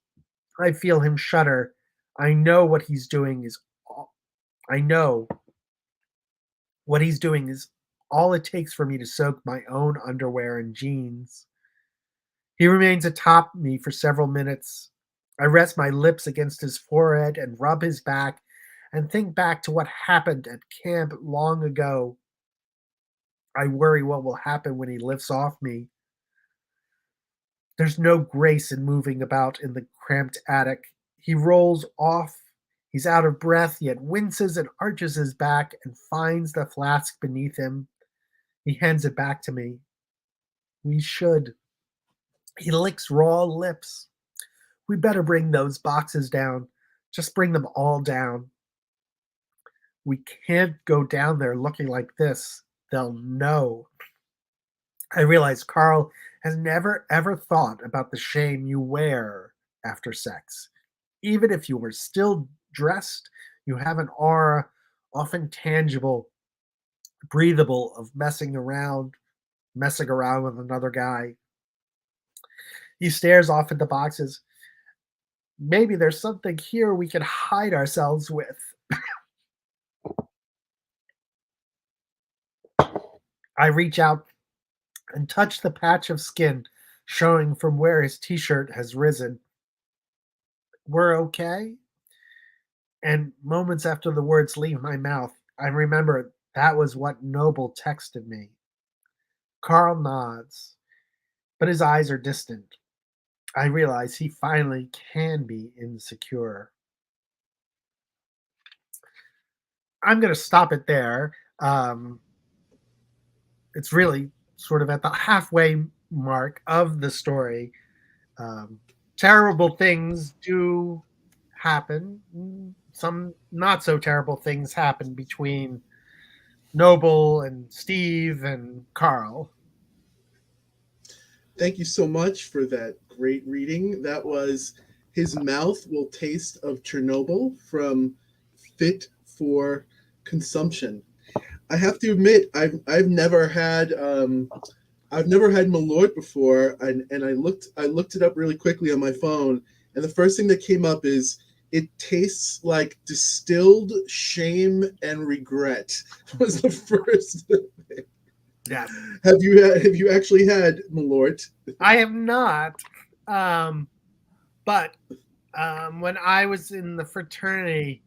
I feel him shudder. I know what he's doing is all it takes for me to soak my own underwear and jeans. He remains atop me for several minutes. I rest my lips against his forehead and rub his back and think back to what happened at camp long ago. I worry what will happen when he lifts off me. There's no grace in moving about in the cramped attic. He rolls off. He's out of breath, yet winces and arches his back and finds the flask beneath him. He hands it back to me. We should. He licks raw lips. We better bring those boxes down. Just bring them all down. We can't go down there looking like this. They'll know. I realize Carl has never ever thought about the shame you wear after sex. Even if you were still dressed, you have an aura, often tangible, breathable, of messing around with another guy. He stares off at the boxes. Maybe there's something here we can hide ourselves with. I reach out and touch the patch of skin showing from where his t-shirt has risen. We're okay? And moments after the words leave my mouth, I remember that was what Noble texted me. Carl nods, but his eyes are distant. I realize he finally can be insecure. I'm going to stop it there. It's really sort of at the halfway mark of the story. Terrible things do happen. Some not so terrible things happen between Noble and Steve and Carl. Thank you so much for that great reading. That was His Mouth Will Taste of Chernobyl from Fit for Consumption. I have to admit, I've never had Malort before, and I looked it up really quickly on my phone, and the first thing that came up is it tastes like distilled shame and regret. Was the first thing. Yeah. Have you actually had Malort? I have not. But when I was in the fraternity,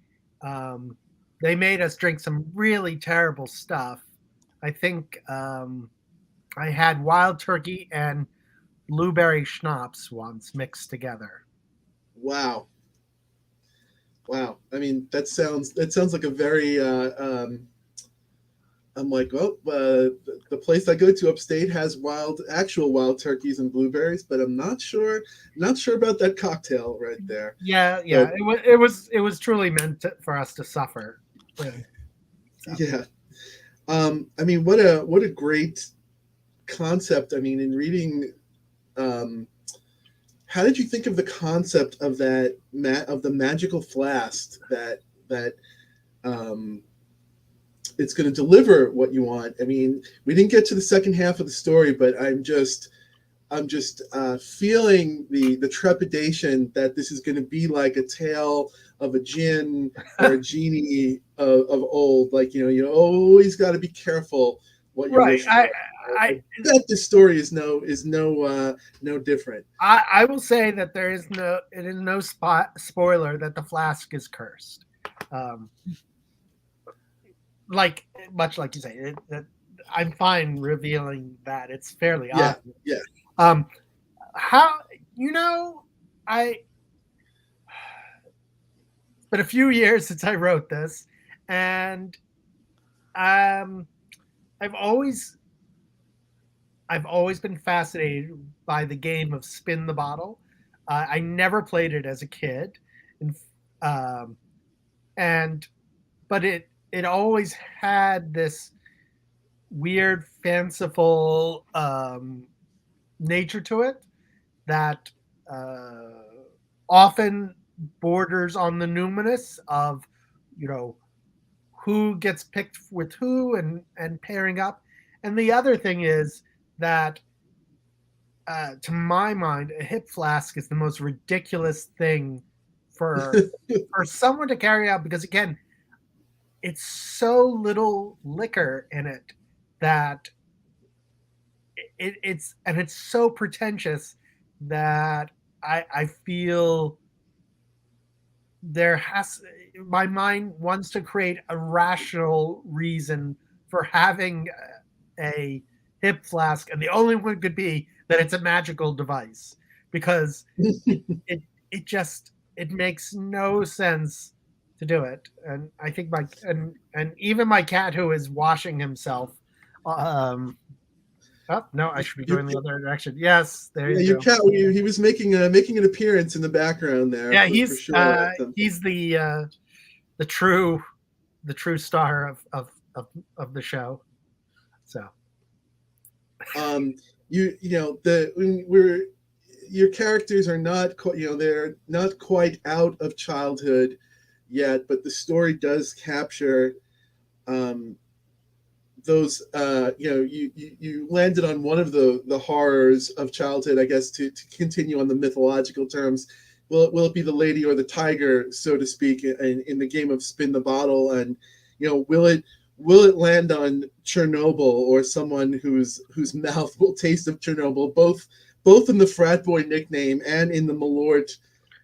they made us drink some really terrible stuff. I think I had wild turkey and blueberry schnapps once mixed together. Wow. I mean, that sounds like a very I'm like, well, the place I go to upstate has actual wild turkeys and blueberries, but I'm not sure about that cocktail right there. Yeah. But, it was truly meant for us to suffer. So. Yeah. I mean, what a great concept. I mean, in reading, how did you think of the concept of that of the magical flask that it's going to deliver what you want? I mean, we didn't get to the second half of the story, but I'm just feeling the trepidation that this is going to be like a tale of a djinn or a genie of old. Like, you always got to be careful what you wish for. I bet this story is no different. I will say that it is no spoiler that the flask is cursed. Much like you say, I'm fine revealing that. It's fairly obvious. Yeah. How it's been a few years since I wrote this, and I've always been fascinated by the game of spin the bottle. I never played it as a kid, but it always had this weird, fanciful nature to it that often borders on the numinous of, who gets picked with who and pairing up. And the other thing is that, to my mind, a hip flask is the most ridiculous thing for someone to carry out, because again, it's so little liquor in it that it's so pretentious that I feel my mind wants to create a rational reason for having a hip flask, and the only one could be that it's a magical device, because it just it makes no sense to do it. And I think and even my cat, who is washing himself, oh no, I should be going the other direction. Yes, there you your go. cat, he was making an appearance in the background there. Yeah, for sure. he's the true star of the show. So your characters are not they're not quite out of childhood yet, but the story does capture those you landed on one of the horrors of childhood, I guess, to continue on the mythological terms. Will it be the lady or the tiger, so to speak, in the game of spin the bottle? And will it land on Chernobyl, or someone whose mouth will taste of Chernobyl, both in the frat boy nickname and in the malort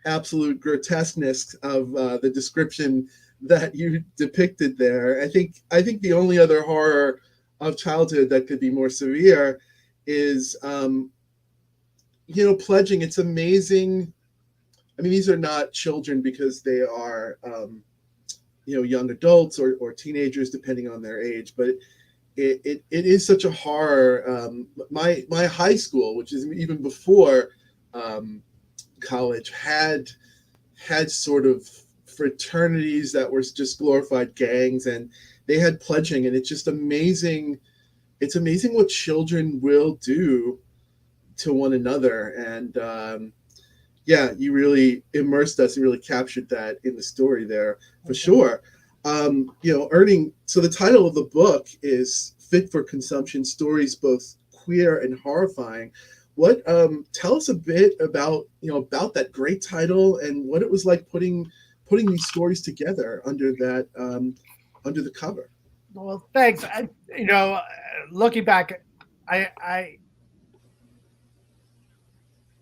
absolute grotesqueness of the description that you depicted there. I think the only other horror of childhood that could be more severe is pledging. It's amazing. I mean, these are not children because they are young adults or teenagers, depending on their age, but it is such a horror. My high school, which is even before college, had sort of fraternities that were just glorified gangs, and they had pledging, and it's just amazing. It's amazing what children will do to one another. And you really immersed us and really captured that in the story there, for sure. So the title of the book is Fit for Consumption: Stories Both Queer and Horrifying. What tell us a bit about that great title and what it was like putting these stories together under the cover. Well, thanks. Looking back, I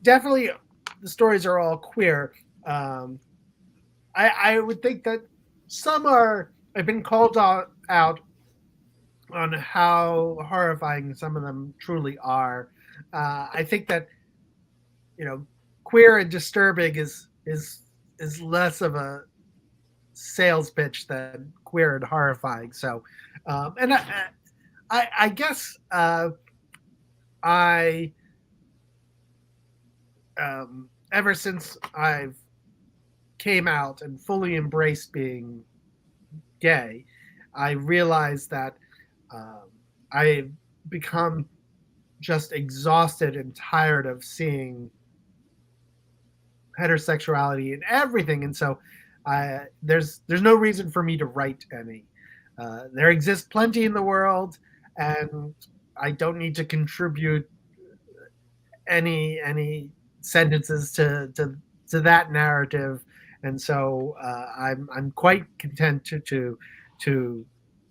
definitely, the stories are all queer. I would think that some have been called out on how horrifying some of them truly are. I think that queer and disturbing is less of a sales pitch than queer and horrifying. So, and I guess I ever since I've came out and fully embraced being gay, I realized that I've become just exhausted and tired of seeing heterosexuality in everything, and so there's no reason for me to write any. There exists plenty in the world, and I don't need to contribute any sentences to that narrative, and so I'm quite content to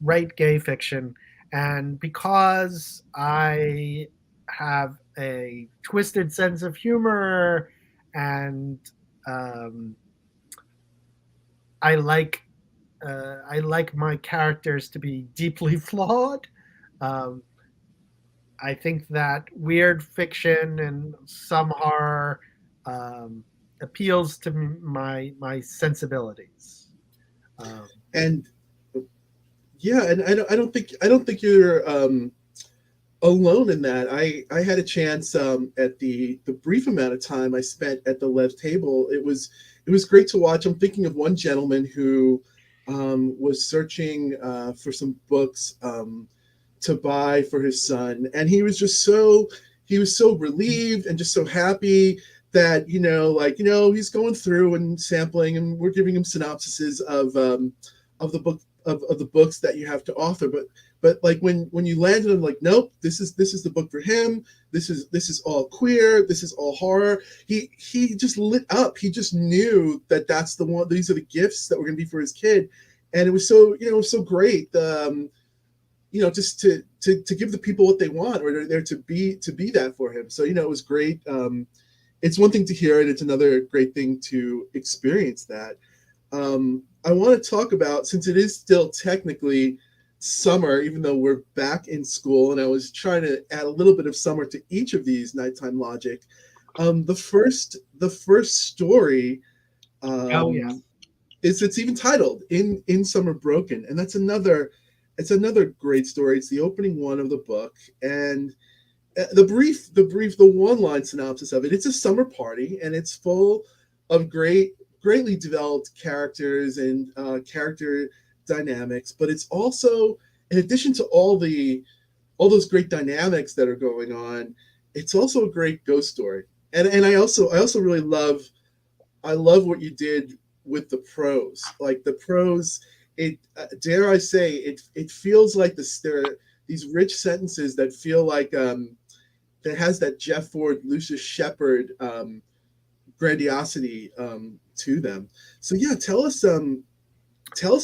write gay fiction. And because I have a twisted sense of humor, and I like my characters to be deeply flawed. I think that weird fiction and some horror appeals to my sensibilities. And I don't think you're alone in that. I had a chance at the brief amount of time I spent at the Lev table. It was great to watch. I'm thinking of one gentleman who was searching for some books to buy for his son, and he was so relieved and just so happy that he's going through and sampling, and we're giving him synopsises of the book of the books that you have to offer, but like when you landed on like, nope, this is the book for him. This is all queer. This is all horror. He just lit up. He just knew that that's the one. These are the gifts that were going to be for his kid, and it was so so great. just to give the people what they want, or they're there to be that for him. So it was great. It's one thing to hear it; it's another great thing to experience that. I want to talk about, since it is still technically summer, even though we're back in school, and I was trying to add a little bit of summer to each of these Nighttime Logic. The first story, it's even titled in Summer Broken, and it's another great story. It's the opening one of the book, and the one-line synopsis of it. It's a summer party, and it's full of greatly developed characters and character dynamics, but it's also, in addition to all those great dynamics that are going on, it's also a great ghost story. And I also really love what you did with the prose. Like the prose, it dare I say, it feels like there are these rich sentences that feel like that has that Jeff Ford, Lucius Shepard grandiosity to them. So yeah, tell us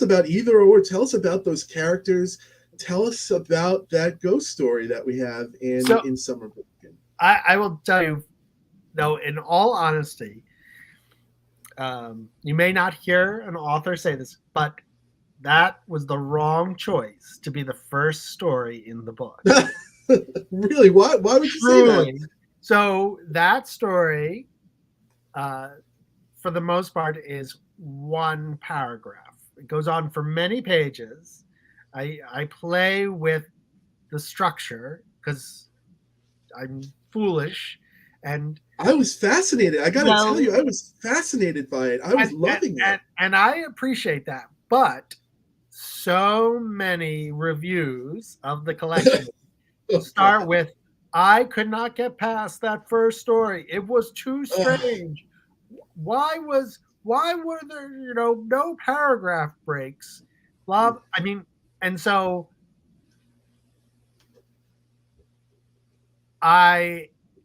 about either or. Tell us about those characters. Tell us about that ghost story that we have in Summer Broken. I will tell you, no, in all honesty, you may not hear an author say this, but that was the wrong choice to be the first story in the book. Really? Why would you say that? So that story, for the most part, is one paragraph. It goes on for many pages. I play with the structure because I'm foolish, and I was fascinated. I gotta tell you, I was fascinated by it. I was loving it, and I appreciate that. But so many reviews of the collection start with, "I could not get past that first story. It was too strange. Why were there no paragraph breaks?" Blah. I mean, and so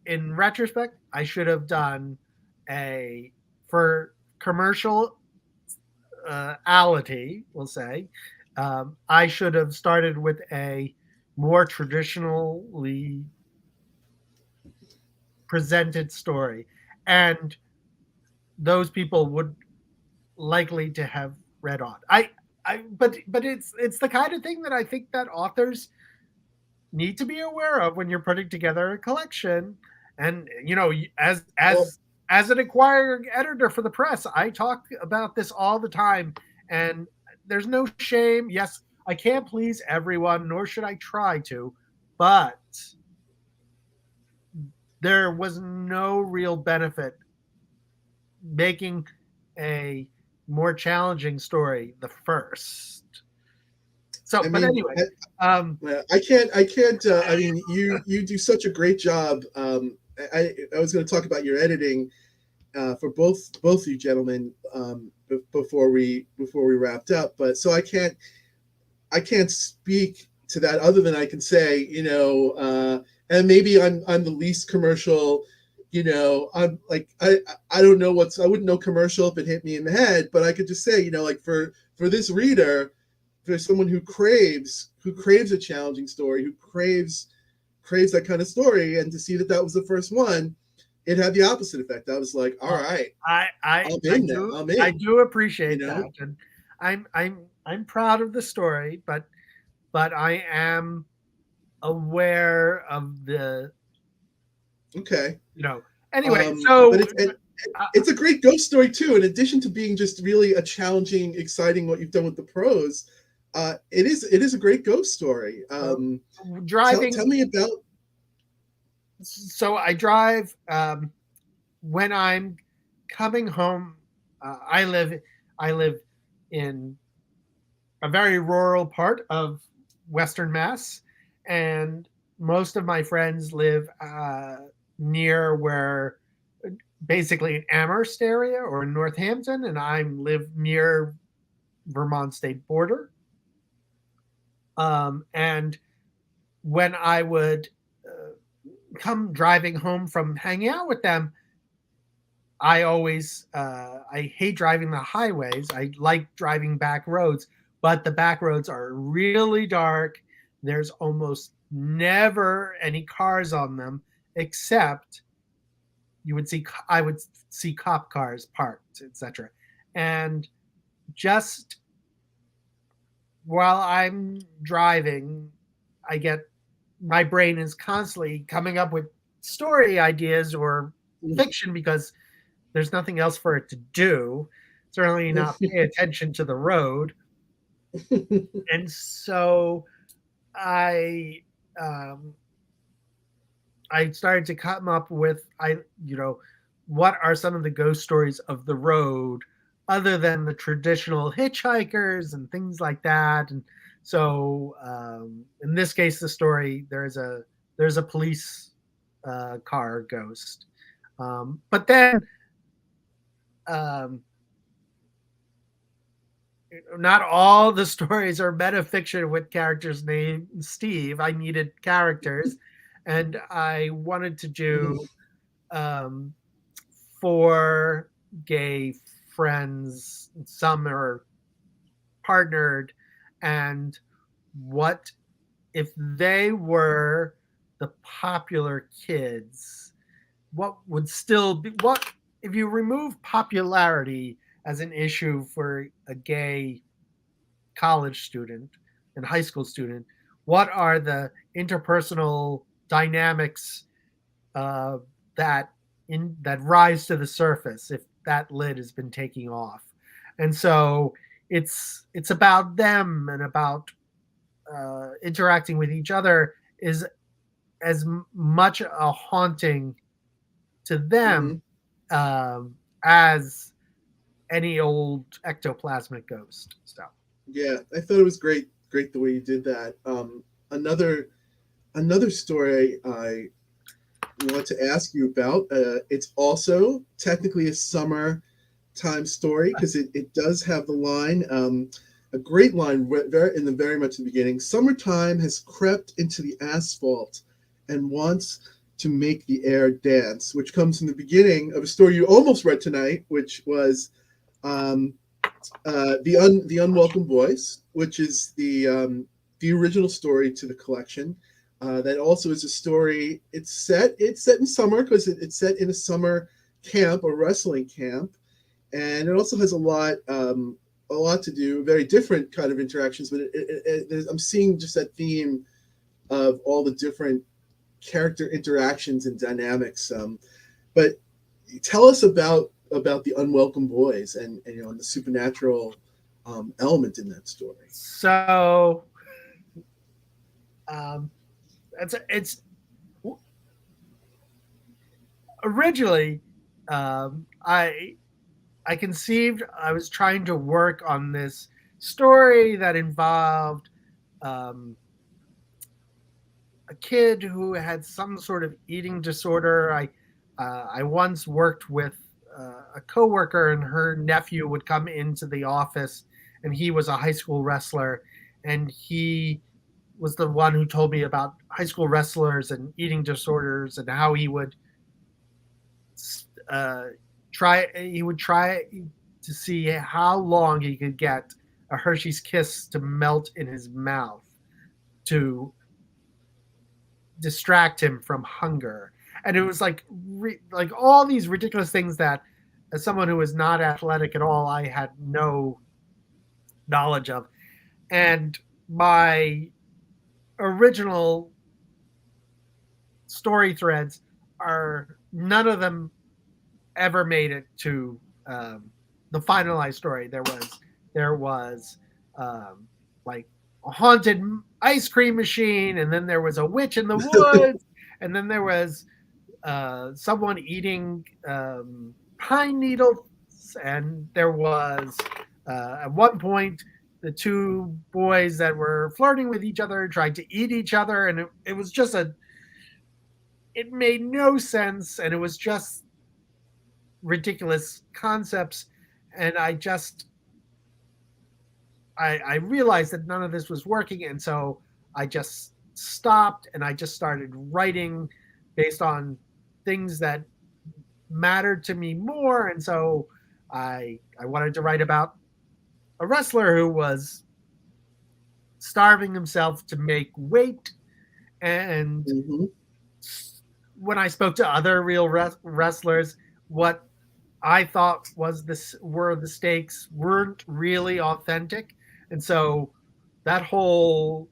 in retrospect, I should have done for commerciality, we'll say, I should have started with a more traditionally presented story, and those people would likely to have read on. But it's the kind of thing that I think that authors need to be aware of when you're putting together a collection. And as an acquiring editor for the press, I talk about this all the time, and there's no shame. Yes, I can't please everyone, nor should I try to, but there was no real benefit making a more challenging story the first. So, but anyway, I can't. I mean, you do such a great job. I was going to talk about your editing for both of you gentlemen before we wrapped up, but so I can't speak to that other than I can say, and maybe I'm the least commercial. I'm like I don't know I wouldn't know commercial if it hit me in the head, but I could just say, like for this reader, for someone who craves a challenging story, who craves that kind of story, and to see that was the first one, it had the opposite effect. I was like, all right, I do appreciate that, and I'm proud of the story, but I am aware of the anyway. So but it's a great ghost story too. In addition to being just really a challenging, exciting what you've done with the prose, it is a great ghost story. Driving. Tell me about. So I drive when I'm coming home. I live in a very rural part of Western Mass, and most of my friends live near where, basically in Amherst area or in Northampton, and I live near Vermont state border. And when I would come driving home from hanging out with them, I always I hate driving the highways. I like driving back roads, but the back roads are really dark. there's almost never any cars on them, except I would see cop cars parked, etc. And just while I'm driving, my brain is constantly coming up with story ideas or fiction because there's nothing else for it to do. Certainly not pay attention to the road. And so I I started to come up with what are some of the ghost stories of the road other than the traditional hitchhikers and things like that. And so in this case, the story there's a police car ghost, but then um, not all the stories are metafiction with characters named Steve. I needed characters, and I wanted to do um, 4 gay friends. Some are partnered, and what if they were the popular kids? What would still be what if you remove popularity as an issue for a gay college student and high school student? What are the interpersonal dynamics uh, that that rise to the surface if that lid has been taken off? And so it's about them and about interacting with each other is as much a haunting to them as any old ectoplasmic ghost stuff. Yeah, I thought it was great the way you did that. Another story I want to ask you about. It's also technically a summertime story because it does have the line, a great line in the very much the beginning. Summertime has crept into the asphalt and wants to make the air dance, which comes from the beginning of a story you almost read tonight, which was the Unwelcome Boys, which is the original story to the collection. That also is a story. It's set in summer because it's set in a summer camp, a wrestling camp, and it also has a lot to do. Very different kind of interactions, but I'm seeing just that theme of all the different character interactions and dynamics. But tell us about the Unwelcome Boys and the supernatural element in that story. So it's originally I conceived I was trying to work on this story that involved a kid who had some sort of eating disorder. I once worked with a coworker, and her nephew would come into the office, and he was a high school wrestler, and he was the one who told me about high school wrestlers and eating disorders and how he would try to see how long he could get a Hershey's Kiss to melt in his mouth to distract him from hunger. And it was like all these ridiculous things that, as someone who is not athletic at all, I had no knowledge of. And my original story threads none of them ever made it to the finalized story. There was like a haunted ice cream machine, and then there was a witch in the woods, and then there was someone eating pine needles, and there was at one point the 2 boys that were flirting with each other tried to eat each other, and it was just it made no sense, and it was just ridiculous concepts. And I realized that none of this was working, and so I just stopped, and I just started writing based on things that mattered to me more. And so I wanted to write about a wrestler who was starving himself to make weight. And Mm-hmm. when I spoke to other real wrestlers, what I thought were the stakes weren't really authentic, and so that whole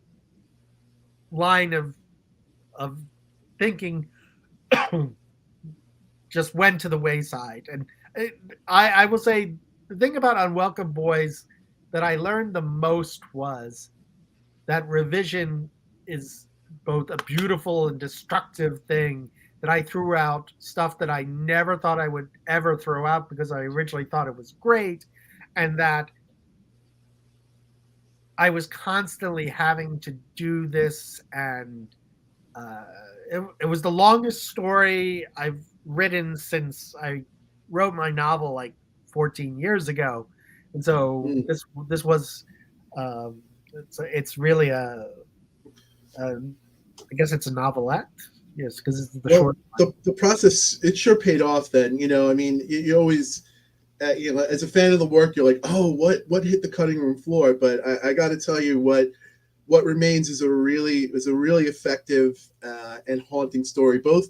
line of thinking just went to the wayside. And I will say the thing about Unwelcome Boys that I learned the most was that revision is both a beautiful and destructive thing, that I threw out stuff that I never thought I would ever throw out because I originally thought it was great, and that I was constantly having to do this. And uh, it was the longest story I've written since I wrote my novel like 14 years ago. And so Mm. this was it's really I guess it's a novelette. Yes, because it's the short. The process, it sure paid off then. I mean, you always, as a fan of the work, you're like, oh, what hit the cutting room floor? But I got to tell you, what remains is a really effective and haunting story, both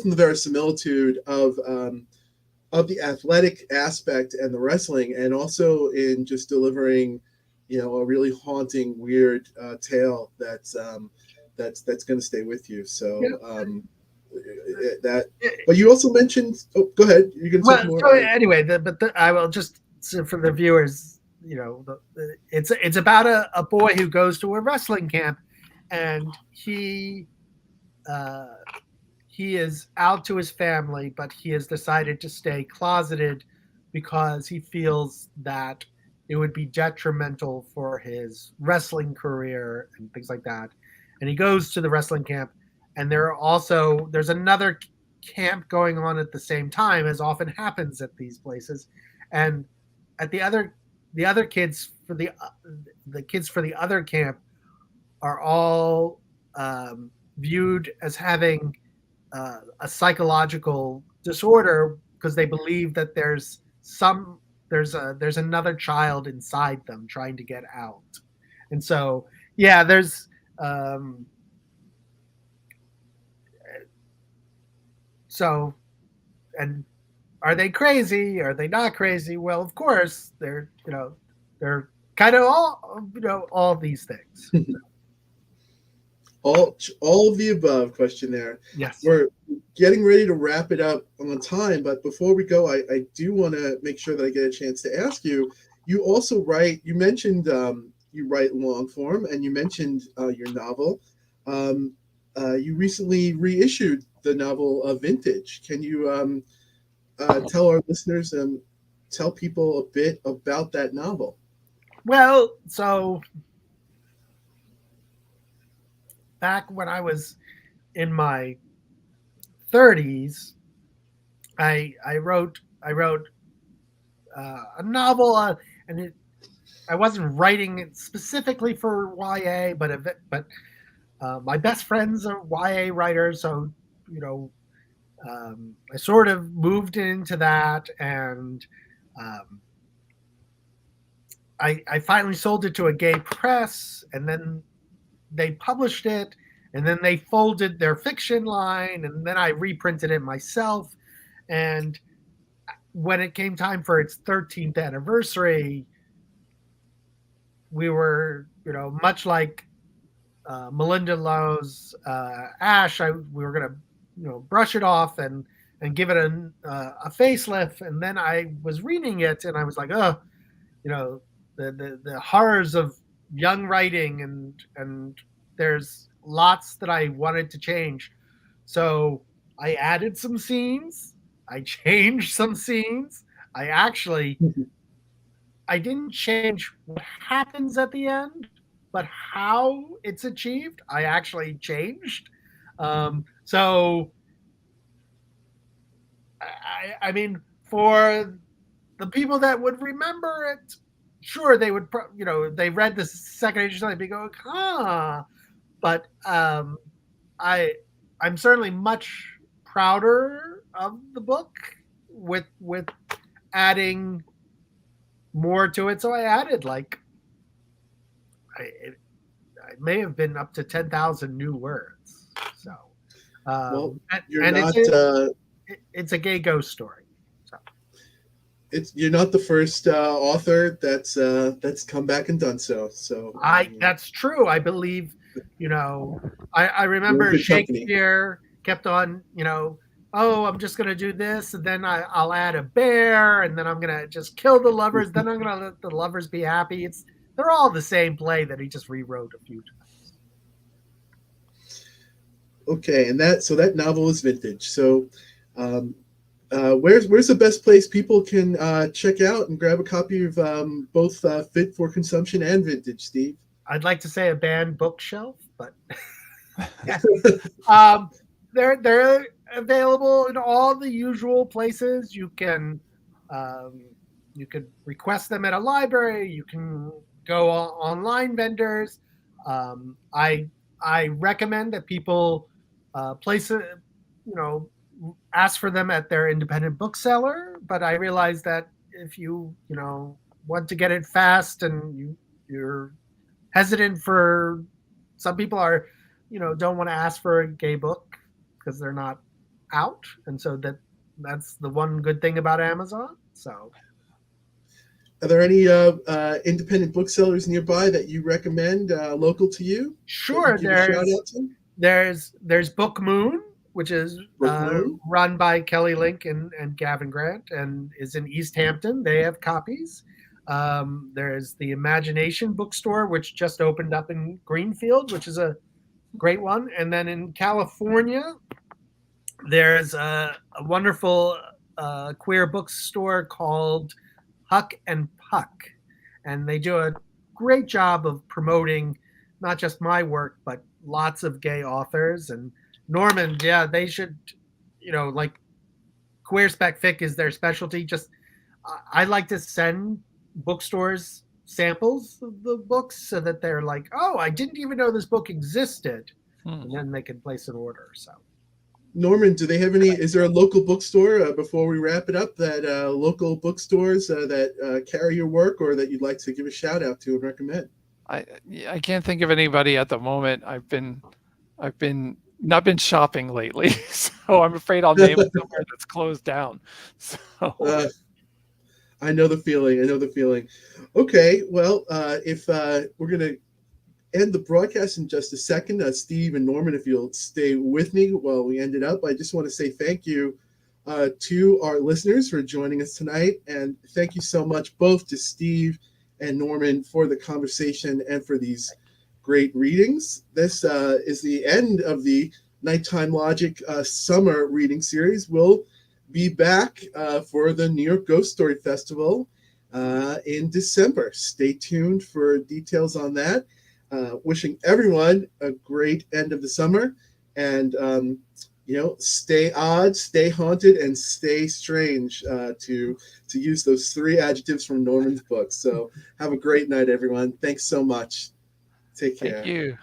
in the verisimilitude of the athletic aspect and the wrestling, and also in just delivering, a really haunting, weird tale that's going to stay with you. So but you also mentioned. Oh, go ahead. You're going to talk more. So anyway, I will just, so for the viewers, it's about a boy who goes to a wrestling camp, and he is out to his family, but he has decided to stay closeted because he feels that it would be detrimental for his wrestling career and things like that. And he goes to the wrestling camp, and there's another camp going on at the same time, as often happens at these places. And at the other kids for the kids for the other camp are all viewed as having a psychological disorder, because they believe that there's another child inside them trying to get out. And so there's so, and are they crazy? Are they not crazy? Well, of course they're kind of all these things. all of the above. Question there. Yes. We're getting ready to wrap it up on time, but before we go, I do want to make sure that I get a chance to ask you. You also write. You mentioned you write long form, and you mentioned your novel. You recently reissued the novel Vintage. Can you tell our listeners and tell people a bit about that novel? Well, so back when I was in my 30s, I wrote a novel, and I wasn't writing it specifically for YA, but my best friends are YA writers, so I sort of moved into that, and I finally sold it to a gay press, and then they published it, and then they folded their fiction line, and then I reprinted it myself. And when it came time for its 13th anniversary, we were, much like Melinda Lowe's Ash, we were going to, brush it off and give it a facelift. And then I was reading it, and I was like, oh, the horrors of young writing, and there's lots that I wanted to change. So I added some scenes. I changed some scenes. I didn't change what happens at the end, but how it's achieved, I actually changed. So, I mean, for the people that would remember it, sure, they would, they read the second edition, they'd be going, huh. But I'm certainly much prouder of the book with adding more to it. So I added it may have been up to 10,000 new words. So, Well, and, you're and not. it's a gay ghost story. So. You're not the first author that's come back and done so. So That's true. I believe, I you're in remember good company. Shakespeare kept on, oh, I'm just going to do this, and then I'll add a bear, and then I'm going to just kill the lovers, then I'm going to let the lovers be happy. They're all the same play that he just rewrote a few times. Okay, and that novel is vintage. So, where's the best place people can check out and grab a copy of both Fit for Consumption and Vintage, Steve? I'd like to say a banned bookshelf, but they're available in all the usual places. You can request them at a library. You can go online vendors. I recommend that people place it, ask for them at their independent bookseller. But I realize that if you want to get it fast and you're hesitant for, some people are, don't want to ask for a gay book because they're not out, and so that's the one good thing about Amazon. So, are there any independent booksellers nearby that you recommend local to you? Sure, there's Book Moon, which is run by Kelly Link and Gavin Grant, and is in East Hampton. They have copies. There's the Imagination Bookstore, which just opened up in Greenfield, which is a great one. And then in California, there's a wonderful queer bookstore called Huck and Puck. And they do a great job of promoting not just my work, but lots of gay authors. And Norman, yeah, they should, like Queer Spec Fic is their specialty. Just, I like to send bookstores samples of the books so that they're like, oh, I didn't even know this book existed. And then they can place an order. So, Norman, do they have any? Is there a local bookstore before we wrap it up? That local bookstores that carry your work, or that you'd like to give a shout out to and recommend? I can't think of anybody at the moment. I've been not been shopping lately, so I'm afraid I'll name it somewhere that's closed down. So I know the feeling. Okay, well, if we're gonna end the broadcast in just a second, Steve and Norman, if you'll stay with me while we end it up, I just want to say thank you to our listeners for joining us tonight, and thank you so much both to Steve and Norman for the conversation and for these great readings. This is the end of the Nighttime Logic summer reading series. We'll be back for the New York Ghost Story Festival in December. Stay tuned for details on that. Wishing everyone a great end of the summer, and stay odd, stay haunted, and stay strange, to use those 3 adjectives from Norman's book. So have a great night, everyone. Thanks so much. Take care. Thank you.